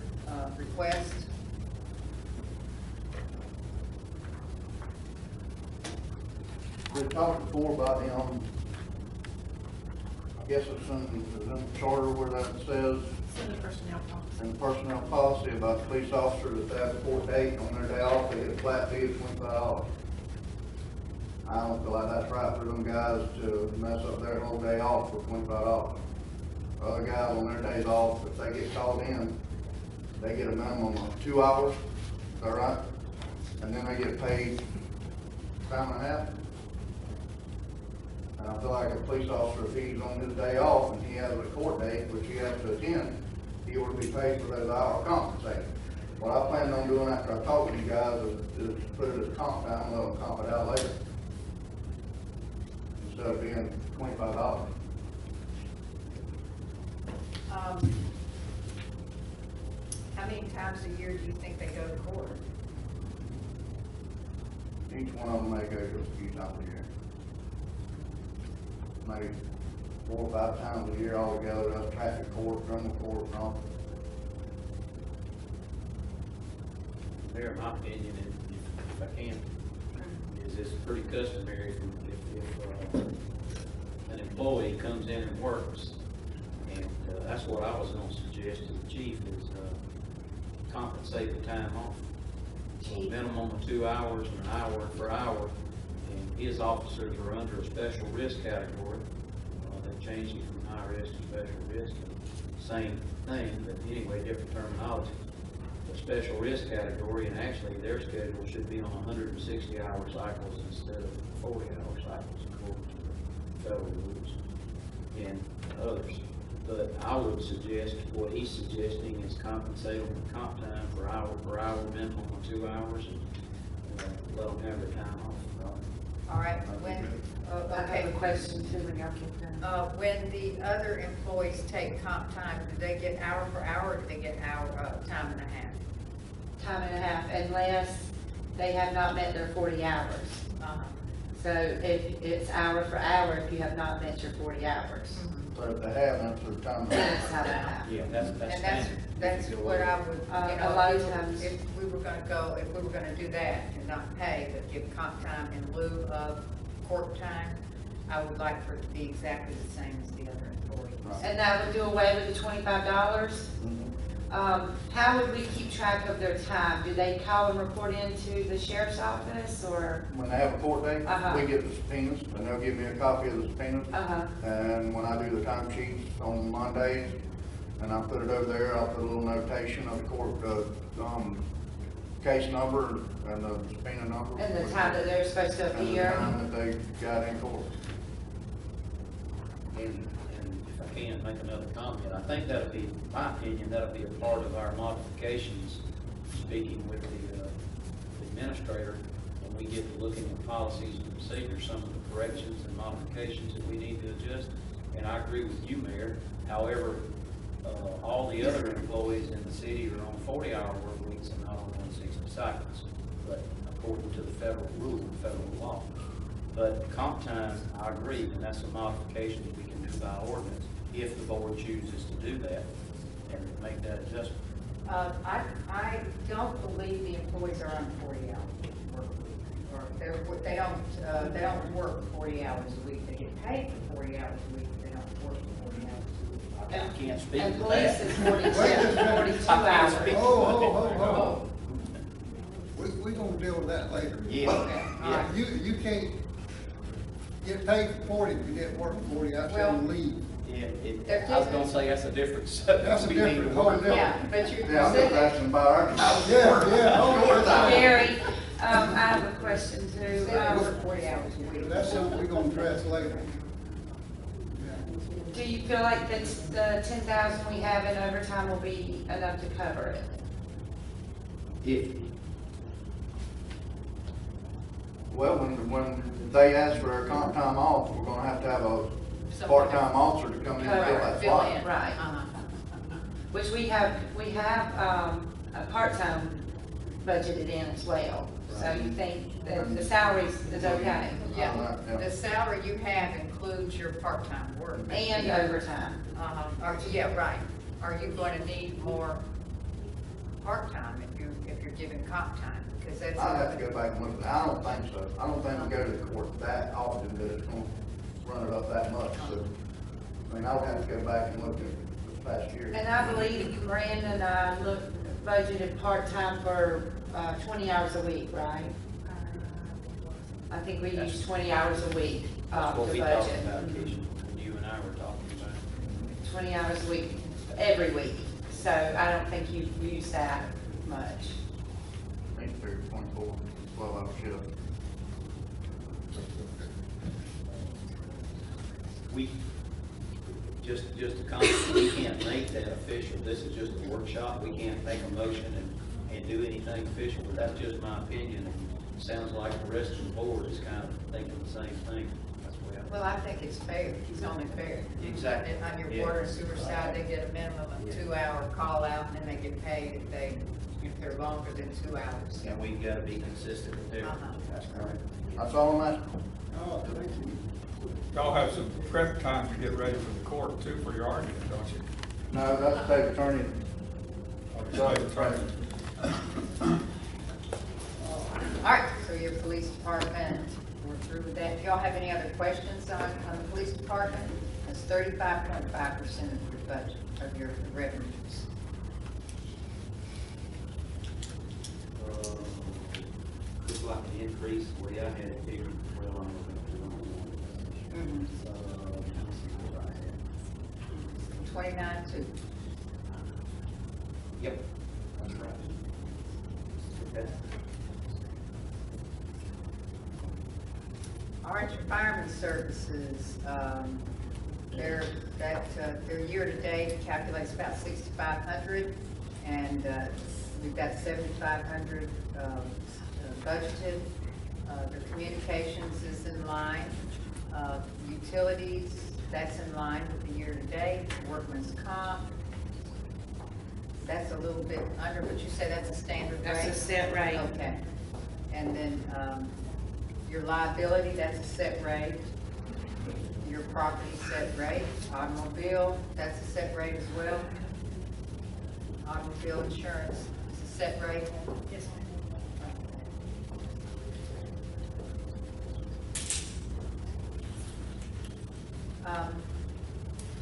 request? We talked before about him, I guess it's in the charter where that says, In the personnel policy. in the personnel policy about the police officer that they have a court date on their day off, they get a flat fee of $25. I don't feel like that's right for them guys to mess up their whole day off for $25. Other guys on their days off, if they get called in, they get a minimum of 2 hours, is that right? And then they get paid time and a half. And I feel like a police officer, if he's on his day off and he has a court date, which he has to attend, he ought to be paid for those hours compensated. What I plan on doing after I talk to you guys is put it as comp time, and let them comp it out later. Instead of being $25. How many times a year do you think they go to court? Each one of them may go to a few times a year. Maybe 4 or 5 times a year altogether, that's traffic court, criminal court, and all. There, in my opinion, if I can, is it's pretty customary if an employee comes in and works, and that's what I was gonna suggest to the chief is compensate the time off. A minimum of 2 hours and an hour per hour, and his officers are under a special risk category. They changed it from high risk to special risk, same thing, but anyway, different terminology. A special risk category, and actually their schedule should be on 160-hour cycles instead of 40-hour cycles according to the federal rules and others. But I would suggest what he's suggesting is compensate them with comp time per hour, minimum of 2 hours, and let them have their time off. All right, when, I have okay. a question too when y'all get done. When the other employees take comp time, do they get hour for hour, or do they get hour, time and a half? Time and a half, unless they have not met their 40 hours. So if it's hour for hour, if you have not met your 40 hours. So if they have, that's their time. That's how that happens. Yeah, that's And standard. that's what I would, you A know, lot if of we were- times- if we were gonna do that and not pay, but give comp time in lieu of court time, I would like for it to be exactly the same as the other employees. employees. And that would do away with the $25? How would we keep track of their time? Do they call and report into the sheriff's office, or? When they have a court date, Uh-huh. we get the subpoenas, and they'll give me a copy of the subpoenas. Uh-huh. And when I do the time sheets on Mondays, and I put it over there, I'll put a little notation of the court, case number and the subpoena number. And the time that they're supposed to And the appear? time that they got in court. And if I can make another comment, I think that'll be, in my opinion, that'll be a part of our modifications, speaking with the administrator, when we get to looking at policies and procedures, some of the corrections and modifications that we need to adjust. And I agree with you, Mayor. However, all the other employees in the city are on 40-hour work weeks and not on 160 cycles, but according to the federal rule, federal law. But comp time, I agree, and that's a modification that we can do by ordinance, if the board chooses to do that and make that adjustment. I don't believe the employees are on 40-hour work week, or they don't work 40 hours a week. They get paid for 40 hours a week, but they don't work 40 hours a week. I can't speak And to police that. is 42 I can't hours. speak to Oh. We gonna deal with that later. Yeah, yeah. You can't get paid for 40 if you didn't work for 40, that's Well, on leave. Yeah, I was gonna say that's a different subject. That's a We need to different, work whole on. different. Yeah, but you're Yeah, I'm just specific. asking about our. Yeah. Gary, I have a question too. They work 40 hours a week. That's something we gonna address later. Do you feel like that the 10,000 we have in overtime will be enough to cover it? Well, when they ask for their comp time off, we're gonna have a part-time officer to come in and fill that Fill slot. in. Right. Which we have a part-time budgeted in as well. So you think that the salaries is okay? Yeah, Yeah. the salary you have includes your part-time work. And overtime? Yeah, right. Are you going to need more part-time if you're giving comp time? Because that's. I'd have to go back and look at that. I don't think so. I don't think we go to the court that often that it's gonna run it up that much, so. I mean, I would have to go back and look at this past year. And I believe Miranda and I budgeted part-time for 20 hours a week, right? I think we used 20 hours a week That's to what we talked budget. about, Keisha, when you and I were talking about. 20 hours a week, every week. So I don't think you've used that much. I think it's 24, 12-hour shift. We, just a comment, we can't make that official, this is just a workshop, we can't make a motion and do anything official, but that's just my opinion. It sounds like the rest of the board is kind of thinking the same thing. That's the way I. Well, I think it's fair. It's only fair. Exactly. On your Yeah. water and sewer side, they get a minimum of Yeah. 2-hour call out, and then they get paid if they're longer than 2 hours. And we've got to be consistent with everything. Uh-huh. That's correct. That's all I'm asking. Oh, thank you. Y'all have some prep time to get ready for the court too, for your argument, don't you? No, that's the state attorney. State attorney. All right, so your police department, we're through with that. Do y'all have any other questions on the police department? That's 35.5% of your budget, of your revenues. Looks like an increase, the way I had it figured, well, I'm looking Mhm. let me see what I had. 29.2. Yep, that's right. Okay. All right, your fireman services, their year-to-date calculates about 6,500, and we've got 7,500 budgeted. Their communications is in line. Utilities, that's in line with the year-to-date. Workman's comp, that's a little bit under, but you say that's a standard rate? That's a set rate. Okay. And then, your liability, that's a set rate. Your property set rate. Automobile, that's a set rate as well. Automobile insurance is a set rate. Yes, ma'am.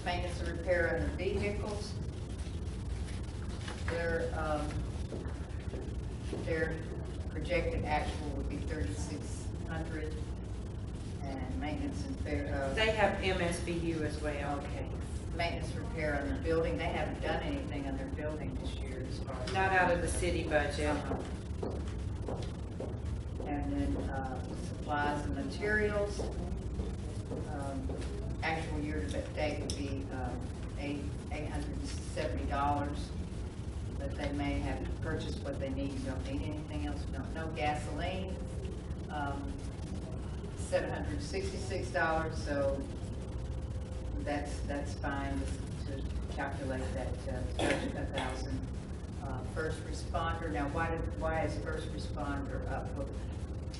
maintenance and repair on the vehicles. Their projected actual would be 3,600, and maintenance and fair, They have MSBU as well. okay. Maintenance repair on the building, they haven't done anything on their building this year as far as. Not out of the city budget. And then, supplies and materials, actual year to date would be, $870. But they may have purchased what they need, don't need anything else, no gasoline. $766, so that's fine to calculate that, budget 1,000. First responder, now why is first responder up?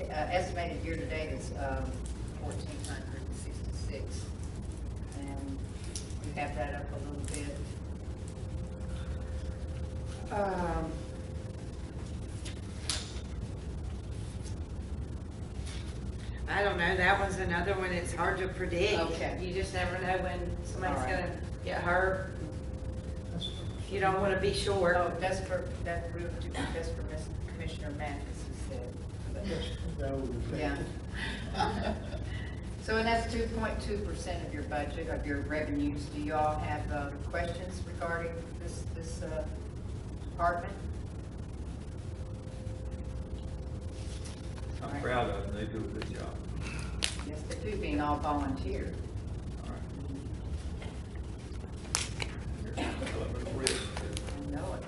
Estimated year to date is, 1,466. And we have that up a little bit. I don't know, that one's another one, it's hard to predict. Okay. You just never know when somebody's All right. gonna get hurt. You don't wanna be short. Oh, that's for Commissioner Mathis said. Yeah. So, and that's 2.2% of your budget, of your revenues. Do you all have questions regarding this department? I'm proud of them, they do a good job. Yes, they do, being all volunteer. All right. I know it.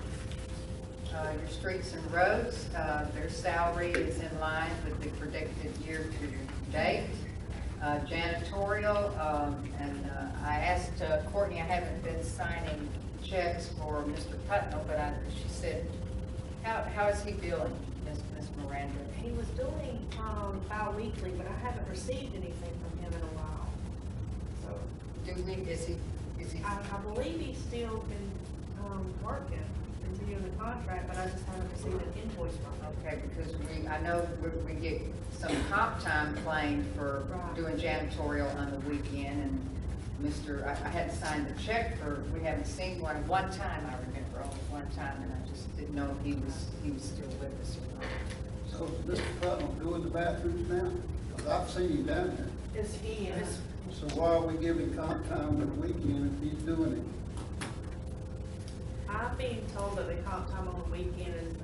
Your streets and roads, their salary is in line with the predicted year to date. Janitorial, and I asked Courtney, I haven't been signing checks for Mr. Putnam, but she said, how is he billing, Miss Miranda? He was doing bi-weekly, but I haven't received anything from him in a while. So Is he? I believe he's still been working, continuing the contract, but I just haven't received an invoice from him. Okay, because I know we get some comp time claimed for Right. doing janitorial on the weekend, and I had signed the check we haven't seen one time, I remember, only one time, and I just didn't know if he was still with us or not. So Mr. Putnam doing the bathrooms now? 'Cause I've seen him down there. Is he, So why are we giving comp time on the weekend if he's doing it? I'm being told that the comp time on the weekend is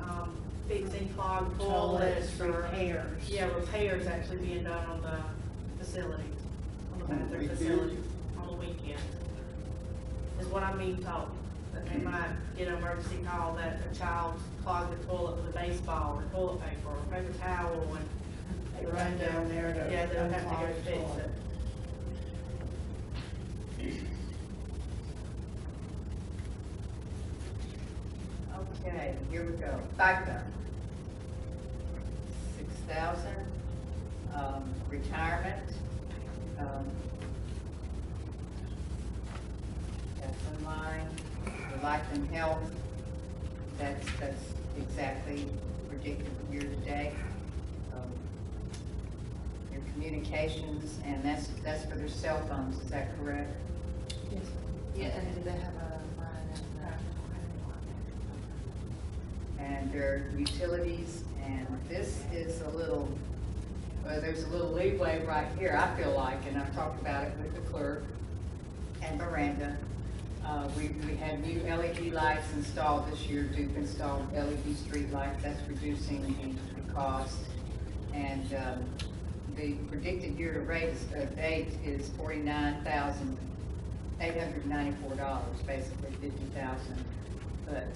fixing clogged toilets or. repairs. Yeah, repairs actually being done on the facilities, on the On the bathroom weekend? facilities, on the weekend. Is what I'm being told, that they might get an emergency call that a child clogged the toilet with a baseball or toilet paper or paper towel and. They run down there to. Yeah, they'll have to go fix it. Okay, here we go. FICA. 6,000. Retirement. That's in line. The life and health, that's exactly predicted year to date. Your communications, and that's for their cell phones, is that correct? Yes. Yeah, and do they have a line And their utilities, and this is a little, well, there's a little leeway right here, I feel like, and I've talked about it with the clerk and Miranda. We had new LED lights installed this year. Duke installed LED street lights, that's reducing the cost. And the predicted year to date is $49,894, basically $50,000. But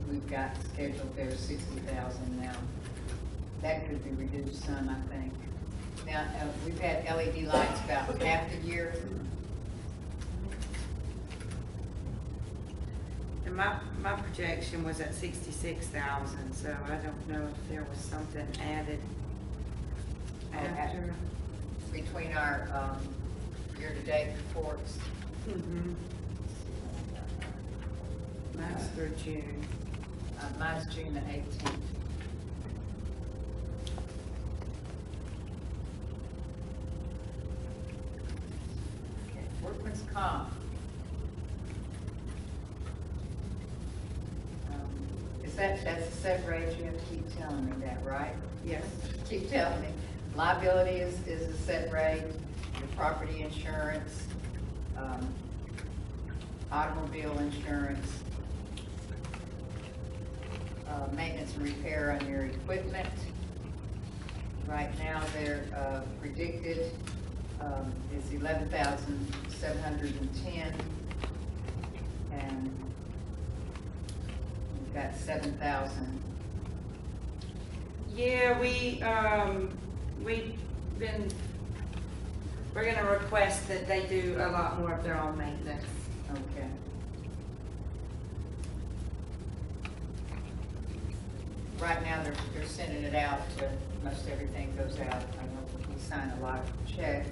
we've got scheduled there 60,000 now. That could be reduced some, I think. Now, we've had LED lights about half the year. And my projection was at 66,000, so I don't know if there was something added after. Between our year-to-date reports. Mm-hmm. That's through June. Mine's June the 18th. Okay, workman's comp. that's a set rate, you have to keep telling me that, right? Yes. Keep telling me. Liability is a set rate, your property insurance, automobile insurance, maintenance and repair on your equipment. Right now, their predicted is 11,710, and we've got 7,000. Yeah, we've been, we're gonna request that they do a lot more of their own maintenance. Okay. Right now, they're sending it out to, most everything goes out. I know we sign a lot of checks.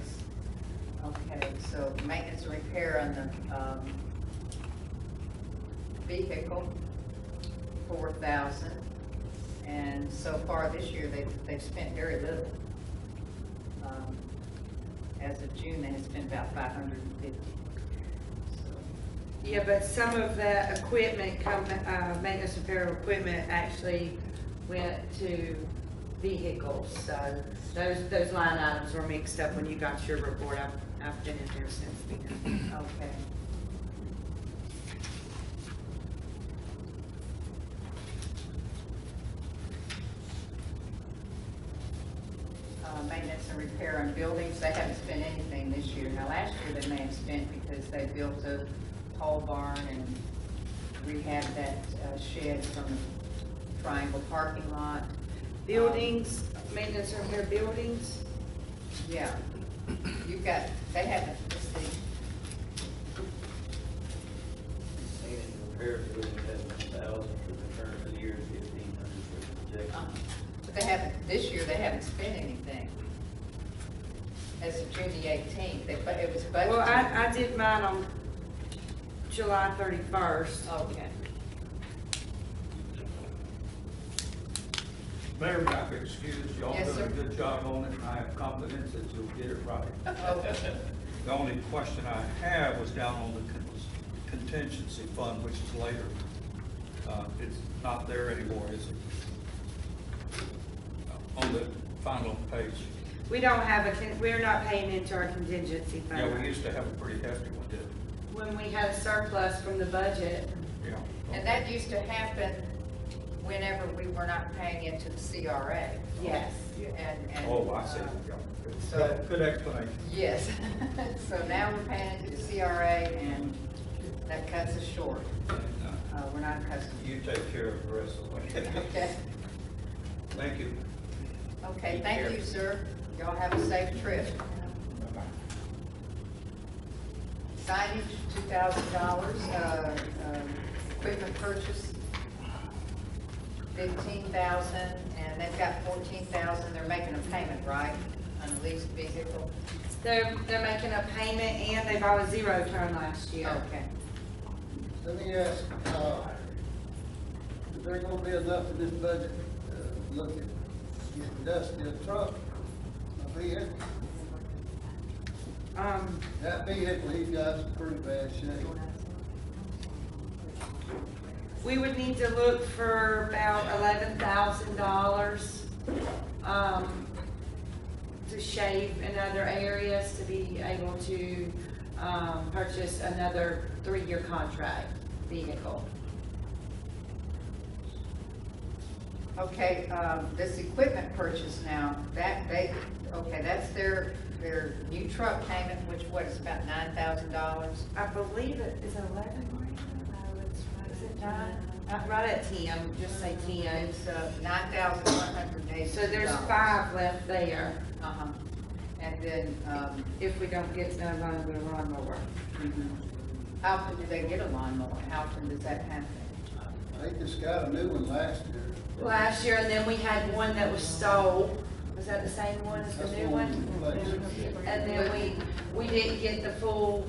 Okay, so maintenance and repair on the vehicle, 4,000. And so far this year, they've spent very little. As of June, they had spent about 550. Yeah, but some of that equipment, maintenance and repair equipment actually went to vehicles, so those line items were mixed up when you got your report. I've been in there since then. Okay. Maintenance and repair on buildings, they haven't spent anything this year. Now, last year they may have spent because they built a pole barn and rehabbed that shed from the Triangle parking lot. Buildings, maintenance and repair buildings. Yeah, you've got, they haven't, let's see, And repair building has 1,000 for the current for the year, 1,500 for the projection. but they haven't, this year they haven't spent anything. As of June the 18th, it was budgeted. Well, I did mine on July 31st. Okay. Mayor, if I could excuse, y'all Yes, done sir. a good job on it, and I have confidence that you'll get it right. Okay. The only question I have was down on the contingency fund, which is later. It's not there anymore, is it? On the final page. We don't have we're not paying into our contingency fund. Yeah, we used to have a pretty hefty one, didn't When we had a surplus from the budget. we? Yeah. And that used to happen whenever we were not paying into the CRA. Yes. And. Oh, I see. Yeah. So- Good explanation. Yes. So now we're paying into the CRA and that cuts us short. And, We're not accustomed. you take care of the rest of the way. Okay. Thank you. Okay, Take thank care. you, sir. Y'all have a safe trip. Signage, $2,000, equipment purchase, $15,000, and they've got $14,000. They're making a payment, right, on a leased vehicle? They're making a payment and they bought a zero turn last year. Okay. Let me ask, is there gonna be enough in this budget to look at getting Dusty a truck, a vehicle? That vehicle he's got is in pretty bad shape. We would need to look for about $11,000, to shave in other areas to be able to, purchase another 3-year contract vehicle. Okay, this equipment purchase now, that's their new truck payment, which is about $9,000. I believe it is 11 right now. Is it 9? Right at 10, just say 10. It's $9,180. So there's 5 left there, Uh-huh. And then, if we don't get none on the lawnmower. how often do they get a lawnmower? How often does that happen? They just got a new one last year. Last year, and then we had one that was stole. Was that the same one as the That's new the one one? we replaced. And then we didn't get the full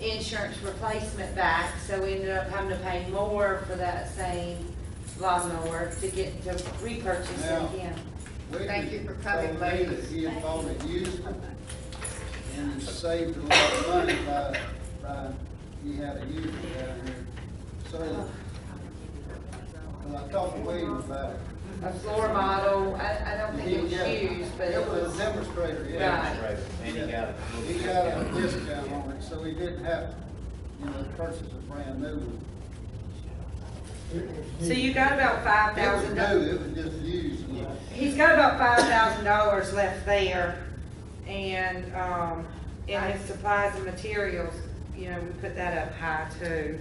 insurance replacement back, so we ended up having to pay more for that same lawnmower to repurchase it Now, again. Thank you for coming, Told me ladies. that he had bought it used and saved a lot of money by he had a used it down here. So, Well, I talked to William about it. A floor model, I don't think it was used, but It was a demonstrator, yeah. Demonstrator, and he got a. He got a discount on it, so he didn't have, purchase a brand new one. So you got about It was $5,000. new, it was just used. He's got about $5,000 left there, and, in his supplies and materials, we put that up high too.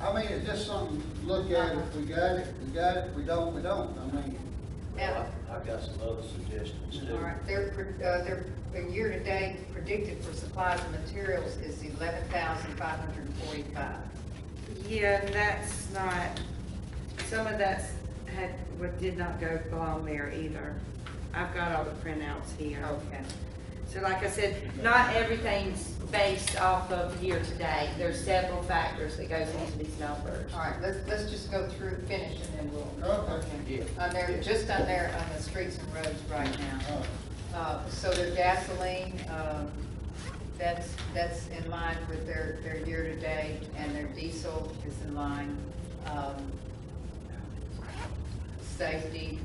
I mean, it's just something to look at, if we got it, we got it, we don't, we don't, I mean. Now, I've got some other suggestions too. all right, their year-to-date predicted for supplies and materials is $11,545. Yeah, and that's not, some of that's did not go along there either. I've got all the printouts here. Okay. So like I said, not everything's based off of year-to-date. There's several factors that goes into these numbers. All right, let's just go through, finish, and then we'll. Okay. On there, just on there, on the streets and roads right now. So their gasoline, that's in line with their year-to-date, and their diesel is in line. Safety,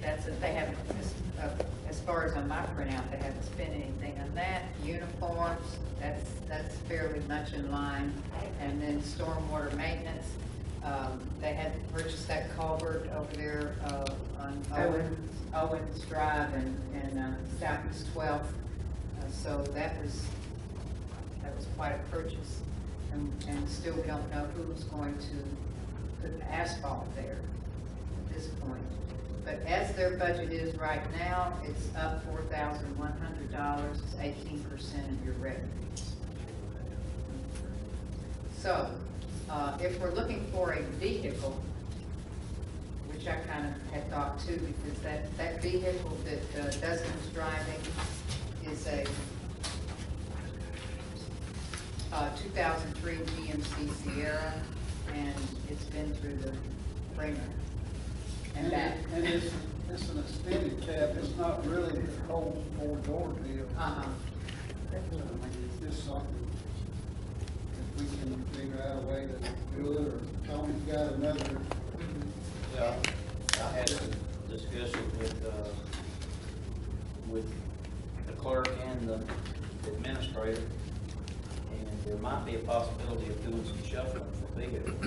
they haven't, as far as on my printout, they haven't spent anything on that. Uniforms, that's fairly much in line. And then stormwater maintenance, they had purchased that culvert over there, on Owens Drive and Southeast 12th. So that was quite a purchase. And still we don't know who's going to put the asphalt there at this point. But as their budget is right now, it's up $4,100, it's 18% of your revenues. So, if we're looking for a vehicle, which I kind of had thought too, because that vehicle that Dustin's driving is a 2003 GMC Sierra, and it's been through the ringer and back. And it's an extended cab, it's not really the whole four-door deal. Uh-huh. I mean, it's just something, if we can figure out a way to do it, or Tony's got another. Yeah, I had a discussion with the clerk and the administrator, and there might be a possibility of doing some shuffling for vehicles.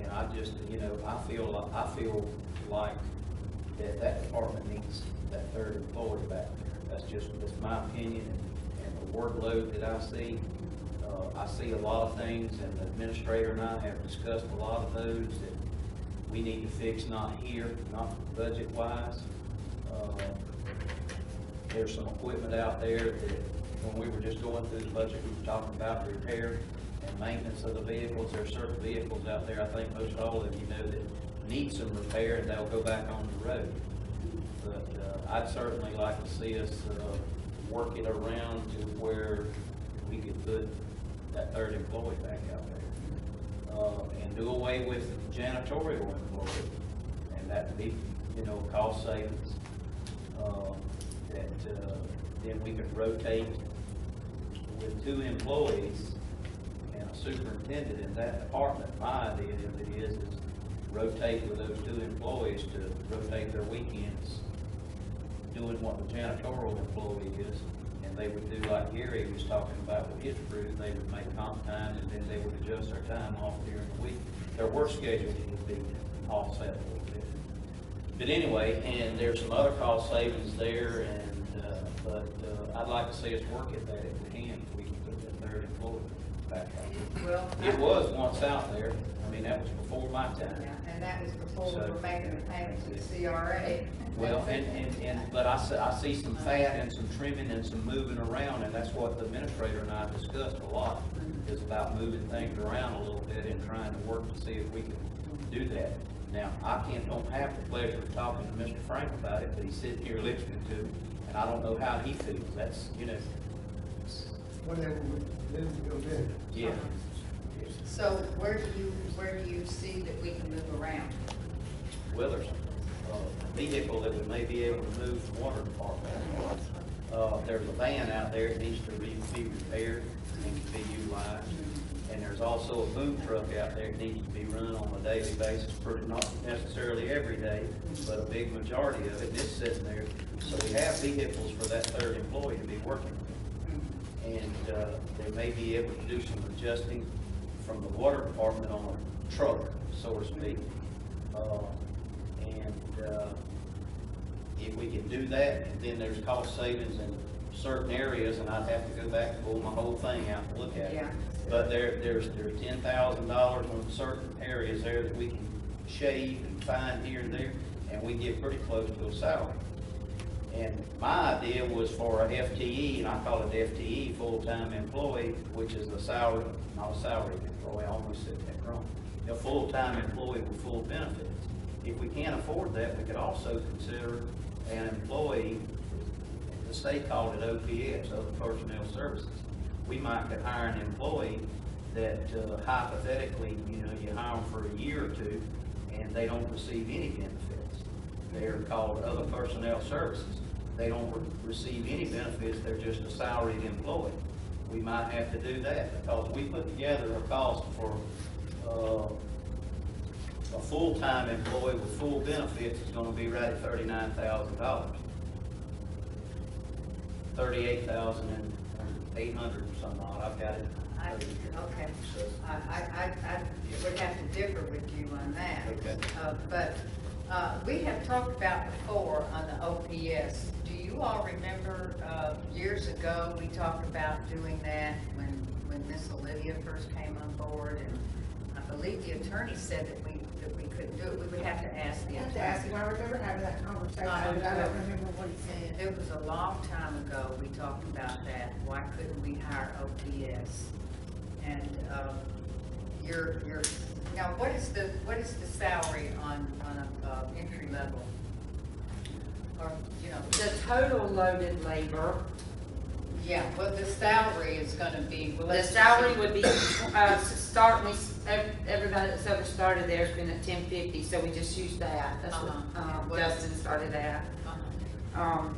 And I just, I feel like that department needs that third employee back there. That's my opinion, and the workload that I see. I see a lot of things, and the administrator and I have discussed a lot of those that we need to fix, not here, not budget-wise. There's some equipment out there that, when we were just going through the budget, we were talking about repair and maintenance of the vehicles. There are certain vehicles out there, I think most all of you know, that need some repair, and they'll go back on the road. But I'd certainly like to see us work it around to where we could put that third employee back out there, and do away with janitorial employee, and that would be, cost savings. Then we could rotate with 2 employees and a superintendent in that department. My idea of it is rotate with those 2 employees to rotate their weekends, doing what the janitorial employee is. And they would do like Gary was talking about with his crew, they would make comp time, and then they would adjust their time off during the week. Their work schedule would be offset a little bit. But anyway, and there's some other cost savings there, but I'd like to see us work at that if we can, if we can put that third employee back out. Well, It was once out there. I mean, that was before my time. yeah, and that was before we were making the payment to the CRA. Well, but I see some fat and some trimming and some moving around, and that's what the administrator and I discussed a lot, is about moving things around a little bit and trying to work to see if we can do that. Now, don't have the pleasure of talking to Mr. Frank about it, but he's sitting here listening to it, and I don't know how he feels. That's, Whatever we do, we'll do. yeah. So where do you see that we can move around? Well, there's a vehicle that we may be able to move from water department. There's a van out there that needs to be repaired and to be utilized. And there's also a boom truck out there that needs to be run on a daily basis, not necessarily every day, but a big majority of it, and it's sitting there. So we have vehicles for that third employee to be working with. And they may be able to do some adjusting from the water department on a truck, so to speak. If we can do that, then there's cost savings in certain areas, and I'd have to go back and pull my whole thing out and look at it. Yeah. But there's $10,000 on certain areas there that we can shave and find here and there, and we get pretty close to a salary. And my idea was for a FTE, and I call it FTE, full-time employee, which is a salary, not a salary employee, I almost said that wrong. A full-time employee with full benefits. If we can't afford that, we could also consider an employee, the state called it OPS, Other Personnel Services. We might could hire an employee that hypothetically, you hire them for a year or two and they don't receive any benefits. They're called Other Personnel Services. They don't receive any benefits, they're just a salaried employee. We might have to do that because we put together a cost for a full-time employee with full benefits is going to be right at $39,000. 38,800 or something odd. I've got it. Okay, I would have to differ with you on that. Okay. But we have talked about before on the OPS. Do you all remember years ago we talked about doing that when Miss Olivia first came on board, and I believe the attorney said that we couldn't do it. We would have to ask the attorney. I remember having that conversation, but I don't remember what he said. It was a long time ago, we talked about that. Why couldn't we hire OPS? And, now, what is the salary on a entry level? Or, The total loaded labor, yeah, what the salary is gonna be. Well, the let's salary see. would be, everybody that's ever started there has been at $10.50, so we just used that. That's what Justin started at. Uh-huh.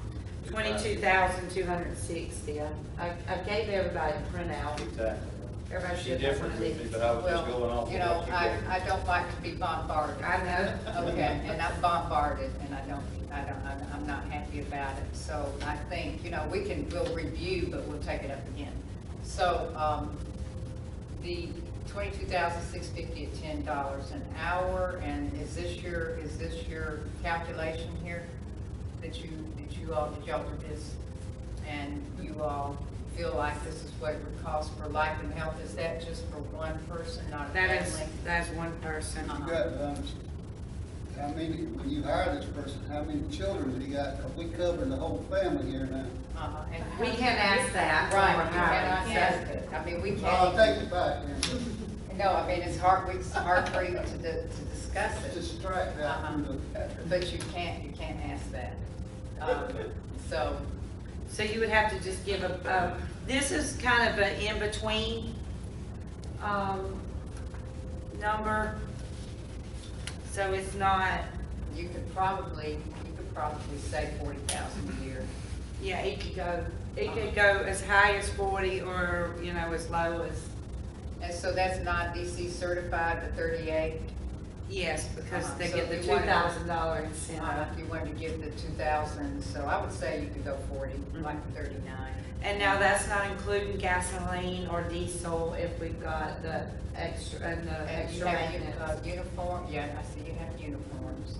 22,260. I gave everybody a printout. Exactly. Everybody She should have different one of with me, these. but I was just going Well, off of what you I gave. don't like to be bombarded. I know. Okay, and I'm bombarded, and I'm not happy about it. So I think, we'll review, but we'll take it up again. So, the $22,650 at $10 an hour, and is this your calculation here? Did y'all do this? And you all feel like this is what it would cost for life and health? Is that just for one person, not a family? That's one person. You got, how many, when you hire this person, how many children do you got? 'Cause we cover the whole family here now. And We can't ask that. right, when you we're hiring. cannot ask it. I mean, we So I'll can't. take it back then. No, I mean, it's hard for you to discuss it. Just strike that from the. But you can't ask that. So, So you would have to just give this is kind of an in-between, number. So it's not, you could probably say 40,000 a year. yeah, it could go as high as 40 or, as low as, And so that's not DC certified, the 38? yes, because they So get the if you wanted- $2,000 incentive. If you wanted to give the 2,000, so I would say you could go 40, like 39. And now that's not including gasoline or diesel if we've got the extra, and the And you extra have maintenance. uniform, yeah, I see you have uniforms.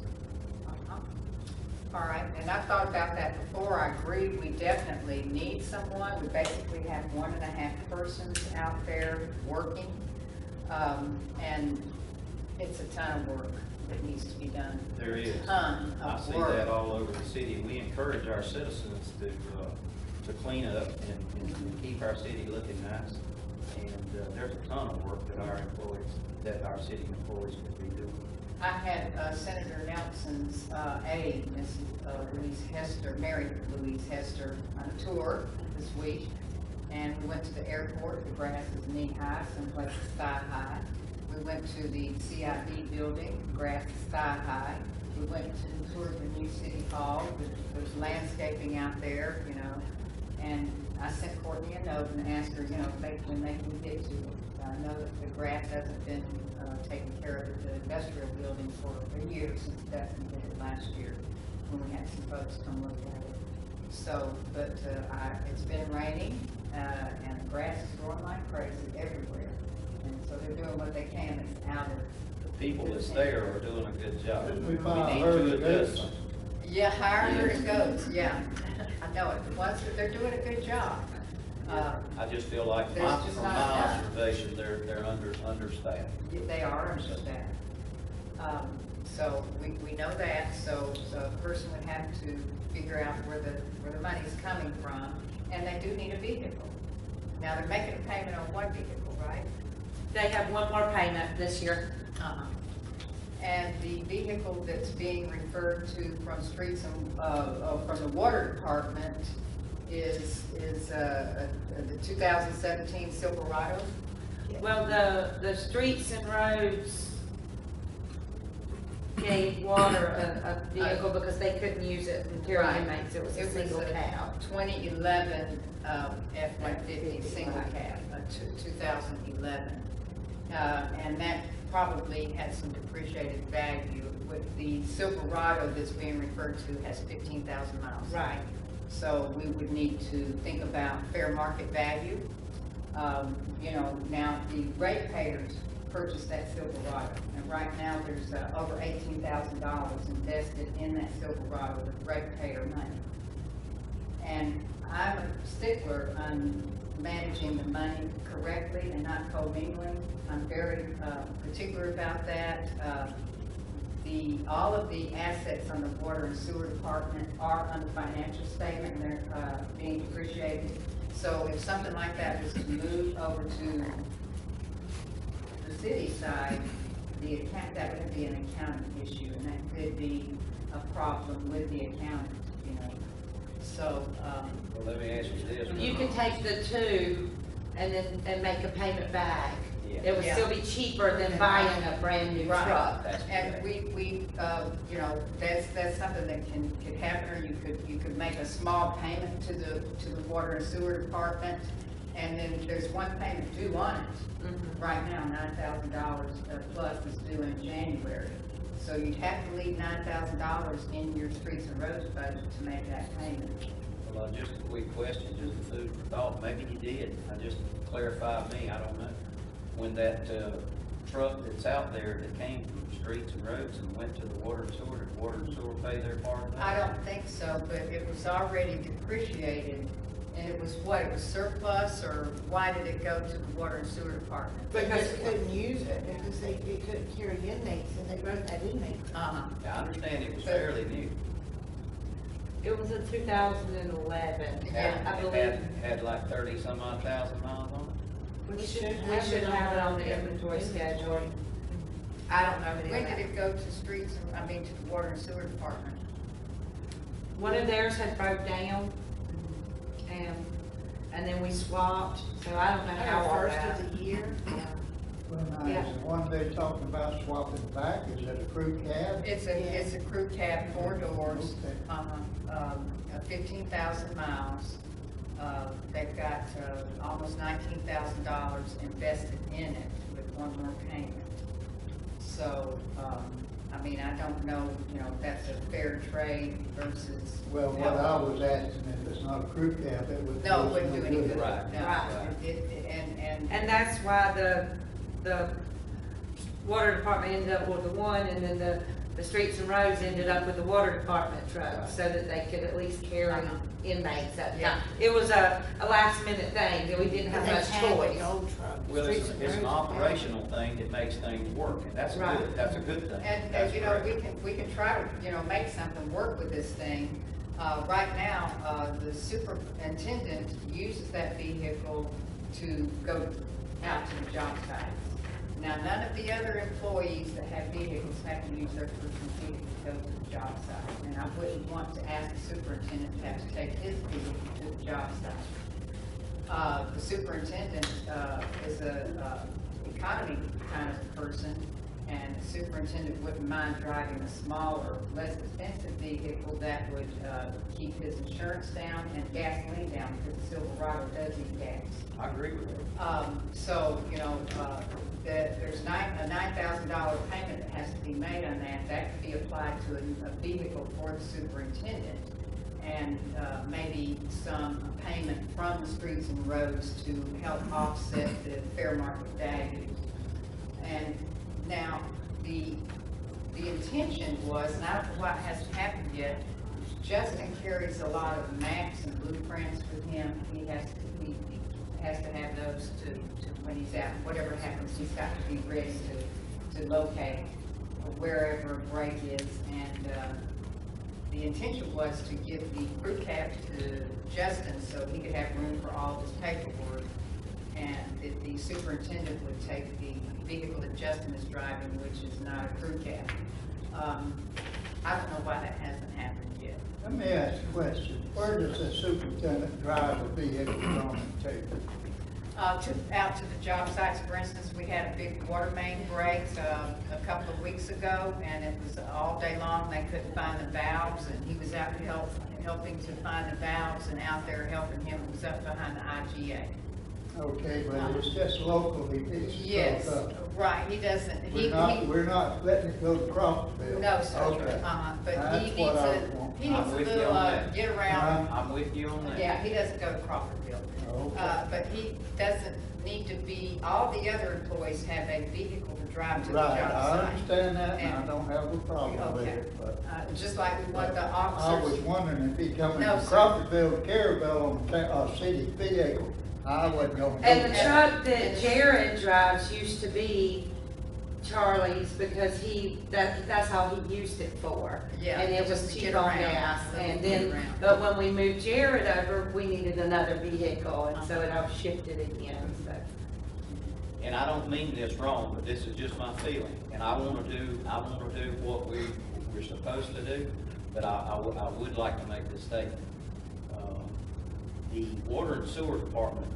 All right, and I thought about that before. I agree, we definitely need someone. We basically have 1.5 persons out there working. And it's a ton of work that needs to be done. There is. Ton I of see work. that all over the city. We encourage our citizens to clean up and keep our city looking nice. And there's a ton of work that our city employees could be doing. I had Senator Nelson's aide, Mrs. Louise Hester, Mary Louise Hester, on a tour this week. And we went to the airport. The grass is knee-high, some places thigh-high. We went to the CID building, grass is thigh-high. We went to tour the new city hall, there's landscaping out there, you know, and I sent Courtney a note and asked her, you know, when they can get to it. I know that the grass hasn't been taken care of at the industrial building for a year since Bethany did it last year when we had some folks come look at it. So, but it's been raining and the grass is growing like crazy everywhere. And so they're doing what they can. It's out of The people that's there are doing a good job. Didn't we We find a need herd to of adjust. goats? Yeah, hire herd goats, yeah. I know it. The ones that they're doing a good job. I just feel like There's just from not my enough. observation, they're understaffed. They are understaffed. So we know that, so a person would have to figure out where the money's coming from, and they do need a vehicle. Now, they're making a payment on one vehicle, right? They have one more payment this year. And the vehicle that's being referred to from streets and, from the water department is the 2017 Silverado. Well, the streets and roads gave water a vehicle because they couldn't use it in carry Right. inmates. It was a It was single a cab. 2011 F-150 single cab, 2011. And that probably had some depreciated value. With the Silverado that's being referred to has 15,000 miles. Right. So we would need to think about fair market value. You know, now the ratepayers purchased that Silverado, and right now there's over $18,000 invested in that Silverado with ratepayer money. And I'm a stickler on managing the money correctly and not commingling. I'm very particular about that. All of the assets on the water and sewer department are on the financial statement, and they're being depreciated. So if something like that was to move over to the city side, that would be an accounting issue, and that could be a problem with the accountant, you know. So, Well, let me ask you this. You could take the two and make a payment back. Yeah. It would Yeah. still be cheaper than buying a brand new Right. truck. That's and correct. we, you know, that's something that could happen, or you could make a small payment to the water and sewer department, and then there's one payment due on it. Mhm. Right now, $9,000 plus is due in January. So you'd have to leave $9,000 in your streets and roads budget to make that payment. Well, just a quick question, just a food for thought. Maybe you did. Just clarify me, I don't know. When that truck that's out there that came from streets and roads and went to the water and sewer, did water and sewer pay their part of that? I don't think so, but it was already depreciated, and it was what, it was surplus, or why did it go to the water and sewer department? Because they couldn't use it, because they couldn't carry inmates, and they both had inmates. Uh-huh. Yeah, I understand it was fairly new. It was a 2011, Yeah. I It believe. had like 30 some odd thousand miles on it. We should have it on the inventory schedule. I don't know any When of did that. it go to streets, to the water and sewer department? One of theirs had broke down, and then we swapped, so I don't know how all First that. of the year. Well, now, is the one they talking about swapping back, is it a crew cab? It's a crew cab, 4 doors, Okay. 15,000 miles. They've got almost $19,000 invested in it with one more payment. So, I don't know, you know, if that's a fair trade versus. Well, what I was asking, if it's not a crew cab, it would. No, it wouldn't do any good. Right. No, Right. And And that's why the water department ended up with the one, and then the streets and roads ended up with the water department truck, Right. so that they could at least carry inmates at the Yeah. time. It was a last minute thing, that we didn't have They much had choice. the old truck. Well, Streets and it's an roads. operational thing that makes things work, and that's Right. that's a good thing. And, That's you know, great. we can try to, you know, make something work with this thing. Right now, the superintendent uses that vehicle to go out to the job sites. Now, none of the other employees that have vehicles have to use their personal vehicle to go to the job site. And I wouldn't want to ask the superintendent to have to take his vehicle to the job site. The superintendent is a economy kind of person, And the superintendent wouldn't mind driving a smaller, less expensive vehicle that would keep his insurance down and gasoline down, because the Silverado does eat gas. I agree with that. So, you know, there's a $9,000 payment that has to be made on that. That could be applied to a vehicle for the superintendent. And maybe some payment from the streets and roads to help offset the fair market value. And now, the intention was, and I don't know what hasn't happened yet, Justin carries a lot of maps and blueprints with him. He has to have those to when he's out, whatever happens, he's got to be ready to locate wherever a break is. And the intention was to give the crew cab to Justin so he could have room for all of his paperwork, and that the superintendent would take the vehicle that Justin is driving, which is not a crew cab. I don't know why that hasn't happened yet. Let me ask a question. Where does the superintendent drive a vehicle from and to? Out to the job sites. For instance, we had a big water main break a couple of weeks ago, and it was all day long. They couldn't find the valves, and he was out helping to find the valves, and out there helping him. It was up behind the IGA. Okay, but it's just locally. Yes, right. He doesn't. We're not letting it go to Crawfordville. No, sir. Okay. But That's he needs what I a want. he needs I'm a with you little on that. get around. I'm with you on that. Yeah, he doesn't go to Crawfordville. Okay. But he doesn't need to be, all the other employees have a vehicle to drive to the Right, job I site. understand that, and I And- don't have a problem with Okay. it, but. Just like we want the I was officers. wondering if he coming No, from sir. Crawfordville to Carrabelle on a city vehicle, I wasn't gonna do And the that. truck that Jared drives used to be Charlie's because that's all he used it for. Yeah, And it just was to cheap get on around. gas. And Get then, around. but when we moved Jared over, we needed another vehicle, and so it all shifted again, so. And I don't mean this wrong, but this is just my feeling, and I wanna do what we're supposed to do, but I would like to make this statement. The water and sewer department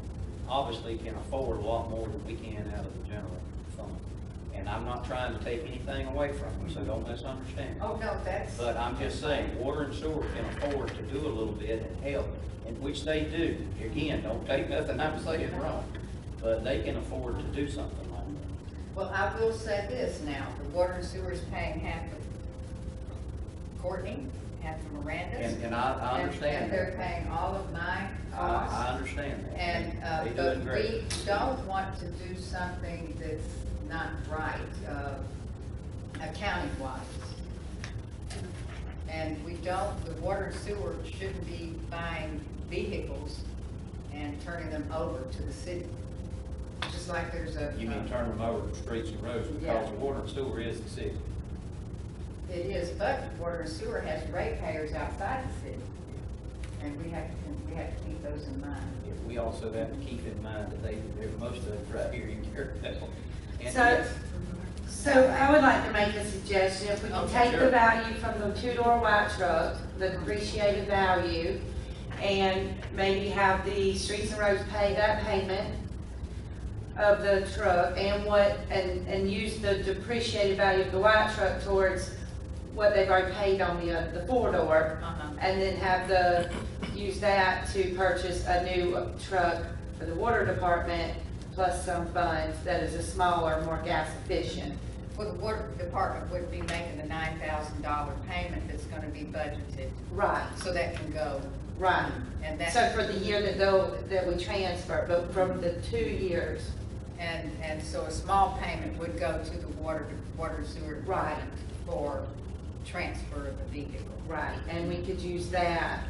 obviously can afford a lot more than we can out of the general fund. And I'm not trying to take anything away from them, so don't misunderstand me. Oh, no, that's. But I'm just saying, water and sewer can afford to do a little bit and help, and which they do. Again, don't take nothing I'm saying wrong, but they can afford to do something like that. Well, I will say this now, the water and sewer is paying half of Courtney, half of Miranda's. And I understand And they're that. paying all of my I costs. understand that. And, They but doing great. we don't want to do something that's not right, accounting wise. And we don't, the water and sewer shouldn't be buying vehicles and turning them over to the city. Just like there's a. You mean turn them over to streets and roads, because Yeah. the water and sewer is the city. It is, but water and sewer has ratepayers outside the city. And we have to keep those in mind. We also have to keep in mind that they're most of it right here in Carrabelle. And So, yes, so I would like to make a suggestion, if we can Okay, take the sure. value from the two-door white truck, the depreciated value, and maybe have the streets and roads pay that payment of the truck and use the depreciated value of the white truck towards what they've already paid on the four-door, Uh-huh. and then use that to purchase a new truck for the water department, plus some funds that is a smaller, more gas efficient. Well, the water department would be making a $9,000 payment that's gonna be budgeted, Right, so that can go. right. And that's. So for the year that we transfer, but from the 2 years. And so a small payment would go to the water and sewer department for transfer of the vehicle. Right, and we could use that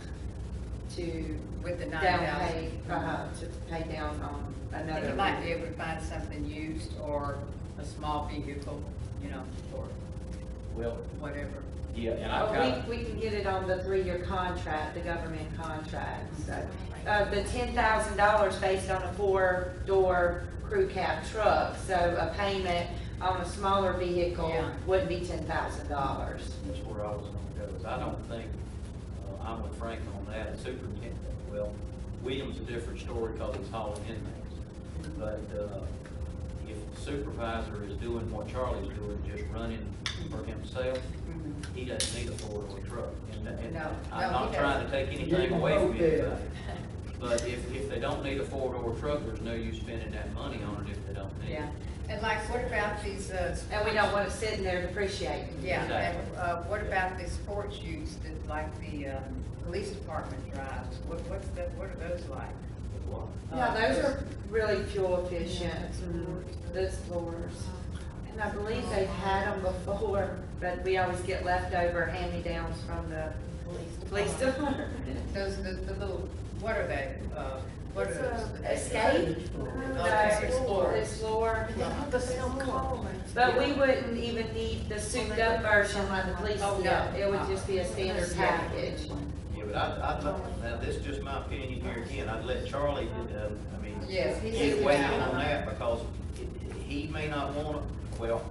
to With the down 9,000. to pay down on And another. you might be able to find something used or a small vehicle, you know, or well, whatever. yeah, and I've Well, got, we can get it on the 3-year contract, the government contract, so. The $10,000 based on a 4-door crew cab truck, so a payment on a smaller vehicle Yeah. would be $10,000. that's where I was gonna go, is I don't think, I'm with Frank on that, and superintendent, well, William's a different story because he's hauling inmates. But, supervisor is doing what Charlie's doing, just running for himself, he doesn't need a four-door truck. And No, I'm no, not he trying to take anything away from anybody. But if they don't need a four-door truck, there's no use spending that money on it if they don't need it. Yeah, and like, what about these, And we don't wanna sit in there depreciating. yeah, Exactly. and, what about the sports use that, like the, police department drives? What are those like? Yeah, those are really fuel efficient, those floors. And I believe they've had them before, but we always get leftover hand-me-downs from the police department. Those, the little, what are they, what are those? Escape? Okay, Explorer. Explorer. The snow cone. But we wouldn't even need the souped-up version like the police Oh, do. no. It would just be a standard package. Yeah, but I'd now this is just my opinion here again, I'd let Charlie, Yes, he's. get weighed in on that, because he may not want to, well,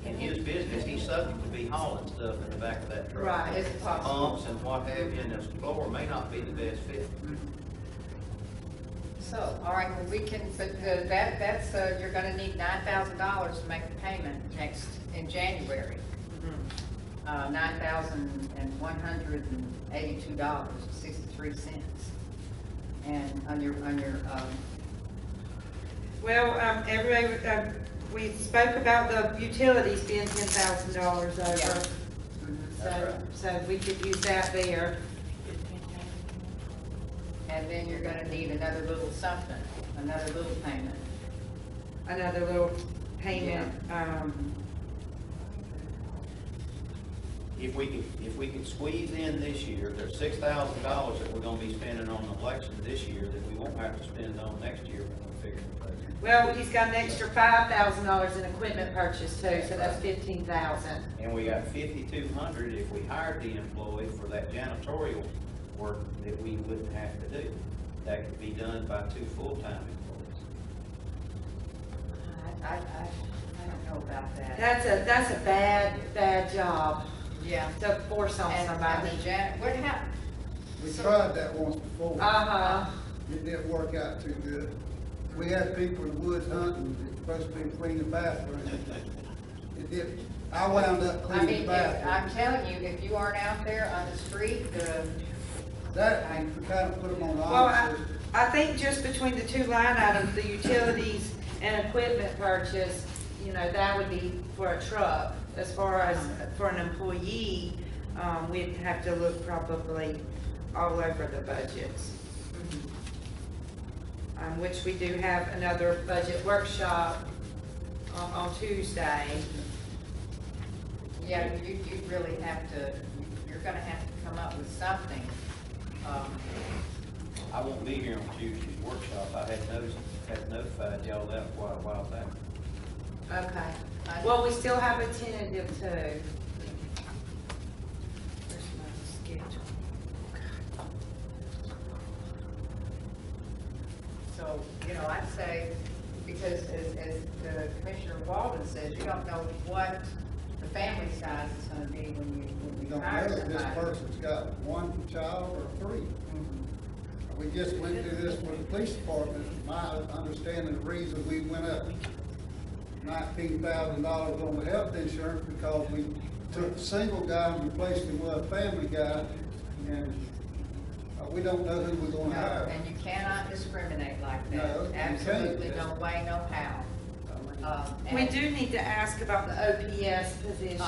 in his business, he's subject to be hauling stuff in the back of that truck. Right. It's possible. Pumps and what have you, and the Explorer may not be the best fit. So, all right, well, we can, but that's, you're gonna need $9,000 to make the payment in January. $9,182.63. And on your, Well, everybody, we spoke about the utilities being $10,000 over. Yeah. So we could use that there. and then you're gonna need another little something, another little payment. Another little payment, If we could squeeze in this year, there's $6,000 that we're gonna be spending on the election this year that we won't have to spend on next year when we figure the budget. well, he's got an extra $5,000 in equipment purchase too, so that's $15,000. And we got $5,200 if we hired the employee for that janitorial work that we wouldn't have to do. That could be done by 2 full-time employees. I don't know about that. That's a bad job Yeah. to force on And somebody. what happened? We So- tried that once before. Uh-huh. It didn't work out too good. We had people in the woods hunting, it's supposed to be cleaning the bathroom. It didn't. I wound up I cleaning mean, the bathroom. I'm telling you, if you aren't out there on the street, That, we kind of put them on the Well, opposite. I think just between the two line items, the utilities and equipment purchase, that would be for a truck. As far as for an employee, we'd have to look probably all over the budgets. Which we do have another budget workshop on Tuesday. yeah, you really have to, you're gonna have to come up with something. I won't be here on Tuesday's workshop. I had notified y'all that quite a while back. Okay. Well, we still have a tentative too. Where's my schedule? So, I'd say, because as the Commissioner Walden says, you don't know what the family size is gonna be when We you don't know hire if this somebody. person's got 1 child or 3. We just went through this with the police department. My understanding, the reason we went up $19,000 on the health insurance because we took a single guy and replaced him with a family guy, and we don't know who we're gonna No, hire. and you cannot discriminate like that. No, you can't. Absolutely, no way, no how. We And do need to ask about the OPS position.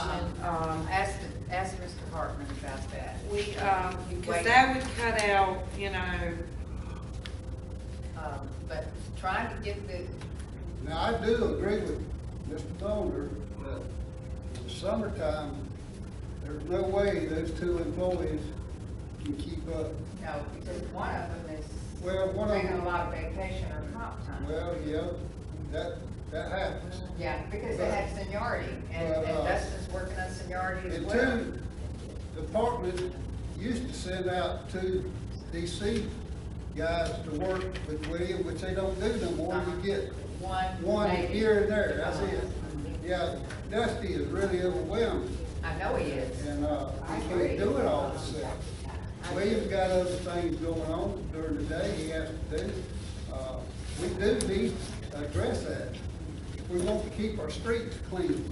Ask Mr. Hartman about that. Because that would cut out, But trying to get the, Now, I do agree with Mr. Thunder that in the summertime, there's no way those 2 employees can keep up. because one of them is Well, one of taking a them, lot of vacation or comp time. well, yeah, that happens. Yeah, because they have seniority, and But, Dustin's working on seniority as And well. 2, the department used to send out 2 DC guys to work with William, which they don't do no more. You get one maybe. here and there, that's it. Yeah, Dusty is really overwhelmed, I know he is. and, I he agree. can't do it all himself. William's got other things going on during the day he has to do. We do need to address that. we want to keep our streets clean.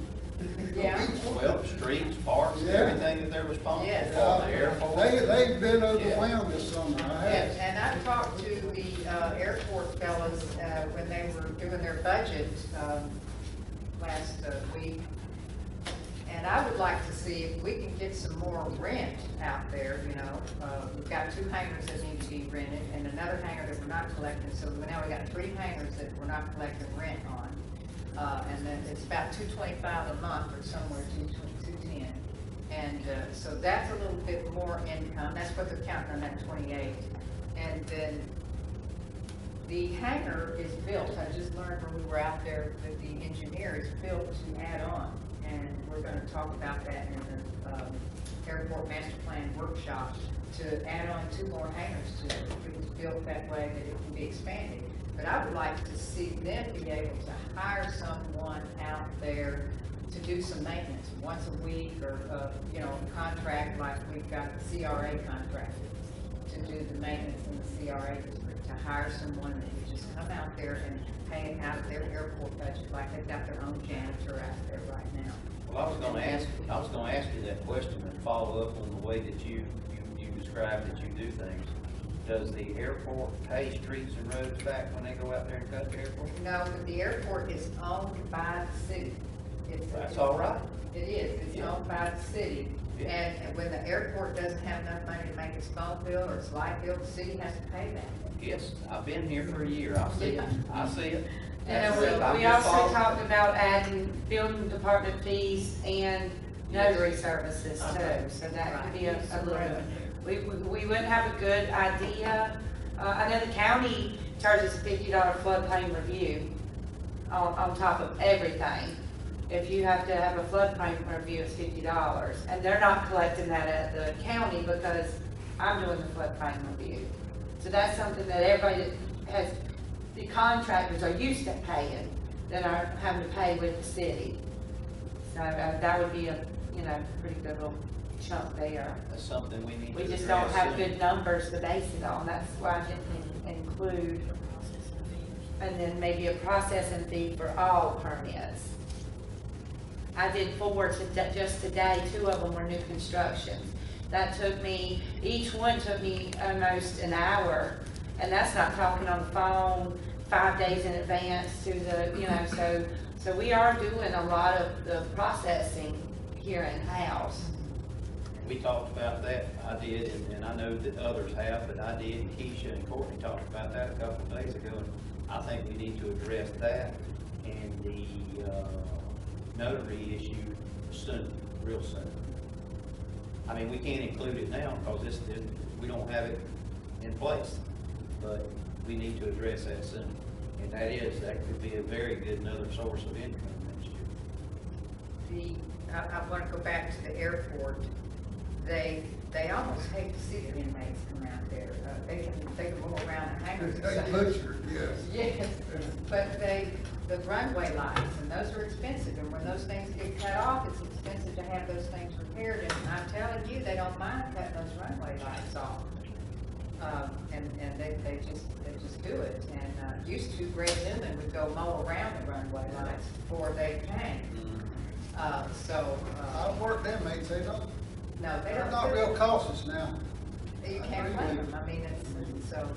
Yeah. Well, streets, parks, Yeah. everything that they're responsible Yes. for, the airport. They've been overwhelmed this summer, I Yes, have. and I talked to the airport fellas when they were doing their budget last week. And I would like to see if we can get some more rent out there, you know. We've got 2 hangars that need to be rented and another hangar that we're not collecting. So now we got 3 hangars that we're not collecting rent on. And then it's about $225 a month or somewhere, 210. And so that's a little bit more income. That's what they're counting on that 28. And then the hangar is built. I just learned when we were out there that the engineer is built to add on. And we're gonna talk about that in the airport master plan workshop to add on 2 more hangars to it. It was built that way that it can be expanded. But I would like to see them be able to hire someone out there to do some maintenance once a week or, you know, contract like we've got the CRA contracted to do the maintenance in the CRA district, to hire someone that can just come out there and pay it out of their airport budget like they've got their own janitor out there right now. Well, I was gonna ask you that question and follow up on the way that you described that you do things. Does the airport pay streets and roads back when they go out there and cut the airport? No, but the airport is owned by the city. That's all right. It is, it's owned by the city. Yeah. And when the airport doesn't have enough money to make its phone bill or its light bill, the city has to pay that. Yes, I've been here for a year, I see it, I see it. And That's it. I'm we just also following. talked about adding building department fees and notary services Okay. too, so that could be Right. a little, we wouldn't have a good idea. I know the county charges a $50 floodplain review on top of everything. If you have to have a floodplain review, it's $50, and they're not collecting that at the county because I'm doing the floodplain review. So that's something that everybody that has, the contractors are used to paying, that are having to pay with the city. So that would be a, you know, pretty good little chunk there. That's something we need to We just address don't have soon. good numbers to base it on, that's why I didn't include. And then maybe a processing fee for all permits. I did 4 just today, 2 of them were new constructions. That took me, each one took me almost an hour, and that's not talking on the phone 5 days in advance to the, you know, so we are doing a lot of the processing here in-house. We talked about that, I did, and I know that others have, but I did, and Keisha and Courtney talked about that a couple of days ago, and I think we need to address that and the notary issue soon, real soon. I mean, we can't include it now because we don't have it in place, but we need to address that soon. And that could be a very good another source of income next year. I want to go back to the airport. They almost hate to see the inmates come out there. They can roll around the hangars. They butchered, yes. Yes, but the runway lights, and those are expensive, and when those things get cut off, it's expensive to have those things repaired, and I'm telling you, they don't mind cutting those runway lights off. And they just do it, and used to, Greg Newman would go mow around the runway lights before they came. I've worked them, mates, they don't, No, they they're don't. not do real it. cautious now. You can't blame them, I mean, it's so,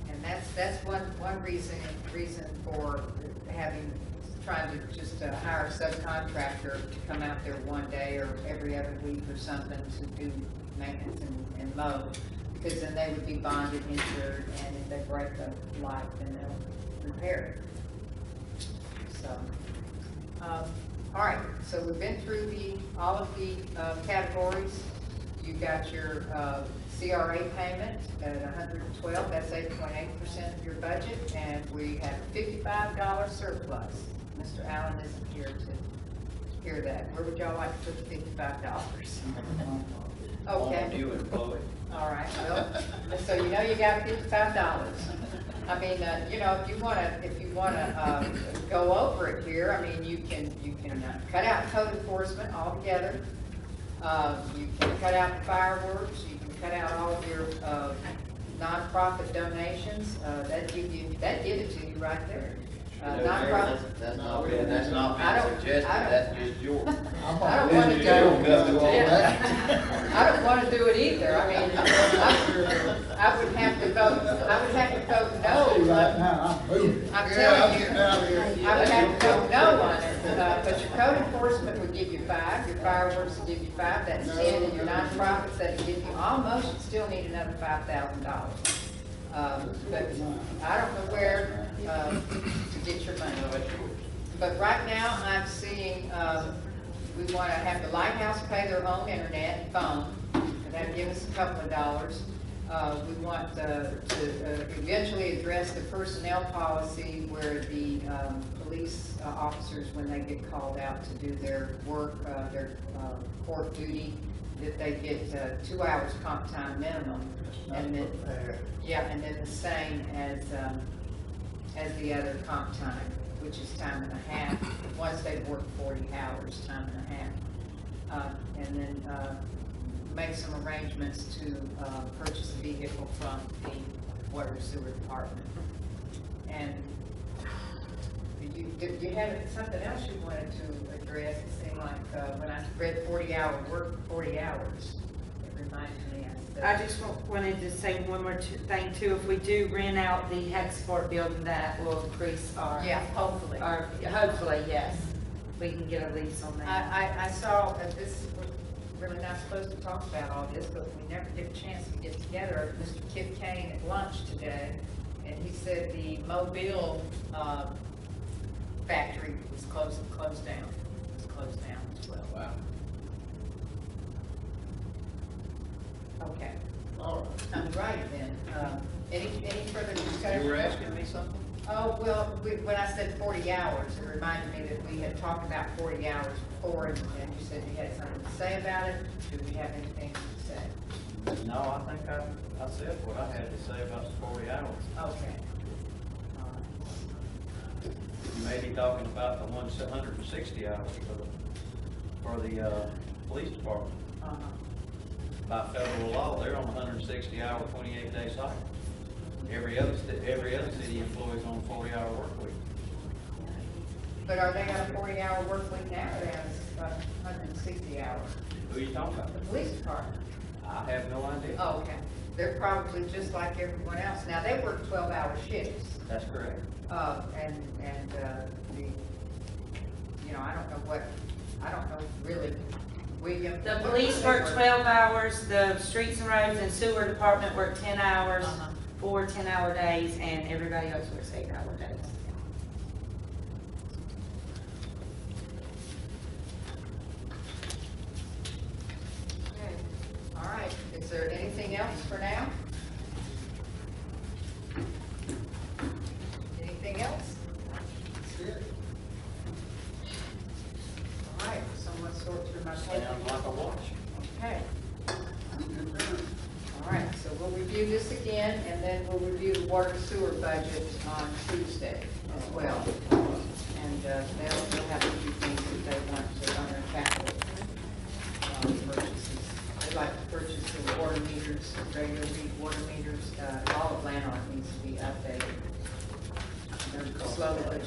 and that's one reason for trying to just hire a subcontractor to come out there one day or every other week or something to do maintenance and mow, because then they would be bonded, insured, and if they break the light, then they'll repair it. So, all right, so we've been through all of the categories. You got your CRA payment at $112, that's 8.8% of your budget, and we have a $55 surplus. Mr. Allen isn't here to hear that. Where would y'all like to put the $55? Okay. On you employee. All right, well, so you know you got $55. I mean, you know, if you wanna go over it here, I mean, you can cut out code enforcement altogether. You can cut out the fireworks, you can cut out all of your nonprofit donations. That give it to you right there. nonprofit. That's not been I don't- suggested, I don't- that's just your. I don't wanna do I don't wanna do it either, I mean, I would have to vote no. Right now, I'm moving. I'm Yeah, telling you, getting out of here. I would have to vote no on it, but your code enforcement would give you 5, your fireworks would give you 5, that's 10, and your nonprofits, that'd give you, almost, you still need another $5,000. But I don't know where, to get your money. But right now, I'm seeing, we want to have the Lighthouse pay their own internet and phone, and that'd give us a couple of dollars. We want to eventually address the personnel policy where the police officers, when they get called out to do their work, their court duty, that they get 2 hours comp time minimum. And then, yeah, and then the same as the other comp time, which is time and a half, once they've worked 40 hours, time and a half. And then make some arrangements to purchase a vehicle from the water sewer department. And you had something else you wanted to address. It seemed like when I read 40-hour work, 40 hours, it reminded me. I just wanted to say one more thing too. If we do rent out the Hexport building, that will increase our. Yeah, hopefully. Hopefully, yes. We can get a lease on that. I saw, this, we're really not supposed to talk about all this, but we never get a chance to get together. Mr. Kip Kane at lunch today, and he said the Mobile factory was closed down. It's closed down as well. Wow. Okay. All right. I'm right then. Any further discussion? You were asking me something? Oh, well, when I said 40 hours, it reminded me that we had talked about 40 hours before, and you said you had something to say about it. Do we have anything to say? No, I think I said what I had to say about the 40 hours. Okay. You may be talking about the 160 hours for the police department. Uh-huh. By federal law, they're on 160-hour, 28-day cycle. Every other city employees on a 40-hour work week. But are they on a 40-hour work week now, or are they on 160 hours? Who are you talking about? The police department. I have no idea. Oh, okay. They're probably just like everyone else. Now, they work 12-hour shifts. That's correct. I don't know really, William. The police work 12 hours, the streets and roads and sewer department work 10 hours, Uh-huh. 4 10-hour days, and everybody else works 8-hour days. Okay. All right, is there anything else for now? Anything else? All right, someone sort through my paper. Sounds like a watch. Okay. All right, so we'll review this again, and then we'll review the water sewer budget on Tuesday as well. And they'll have a few things that they want to on their capital purchases. They'd like to purchase the water meters, regular read water meters, all of Lanark needs to be updated. They're slowly, but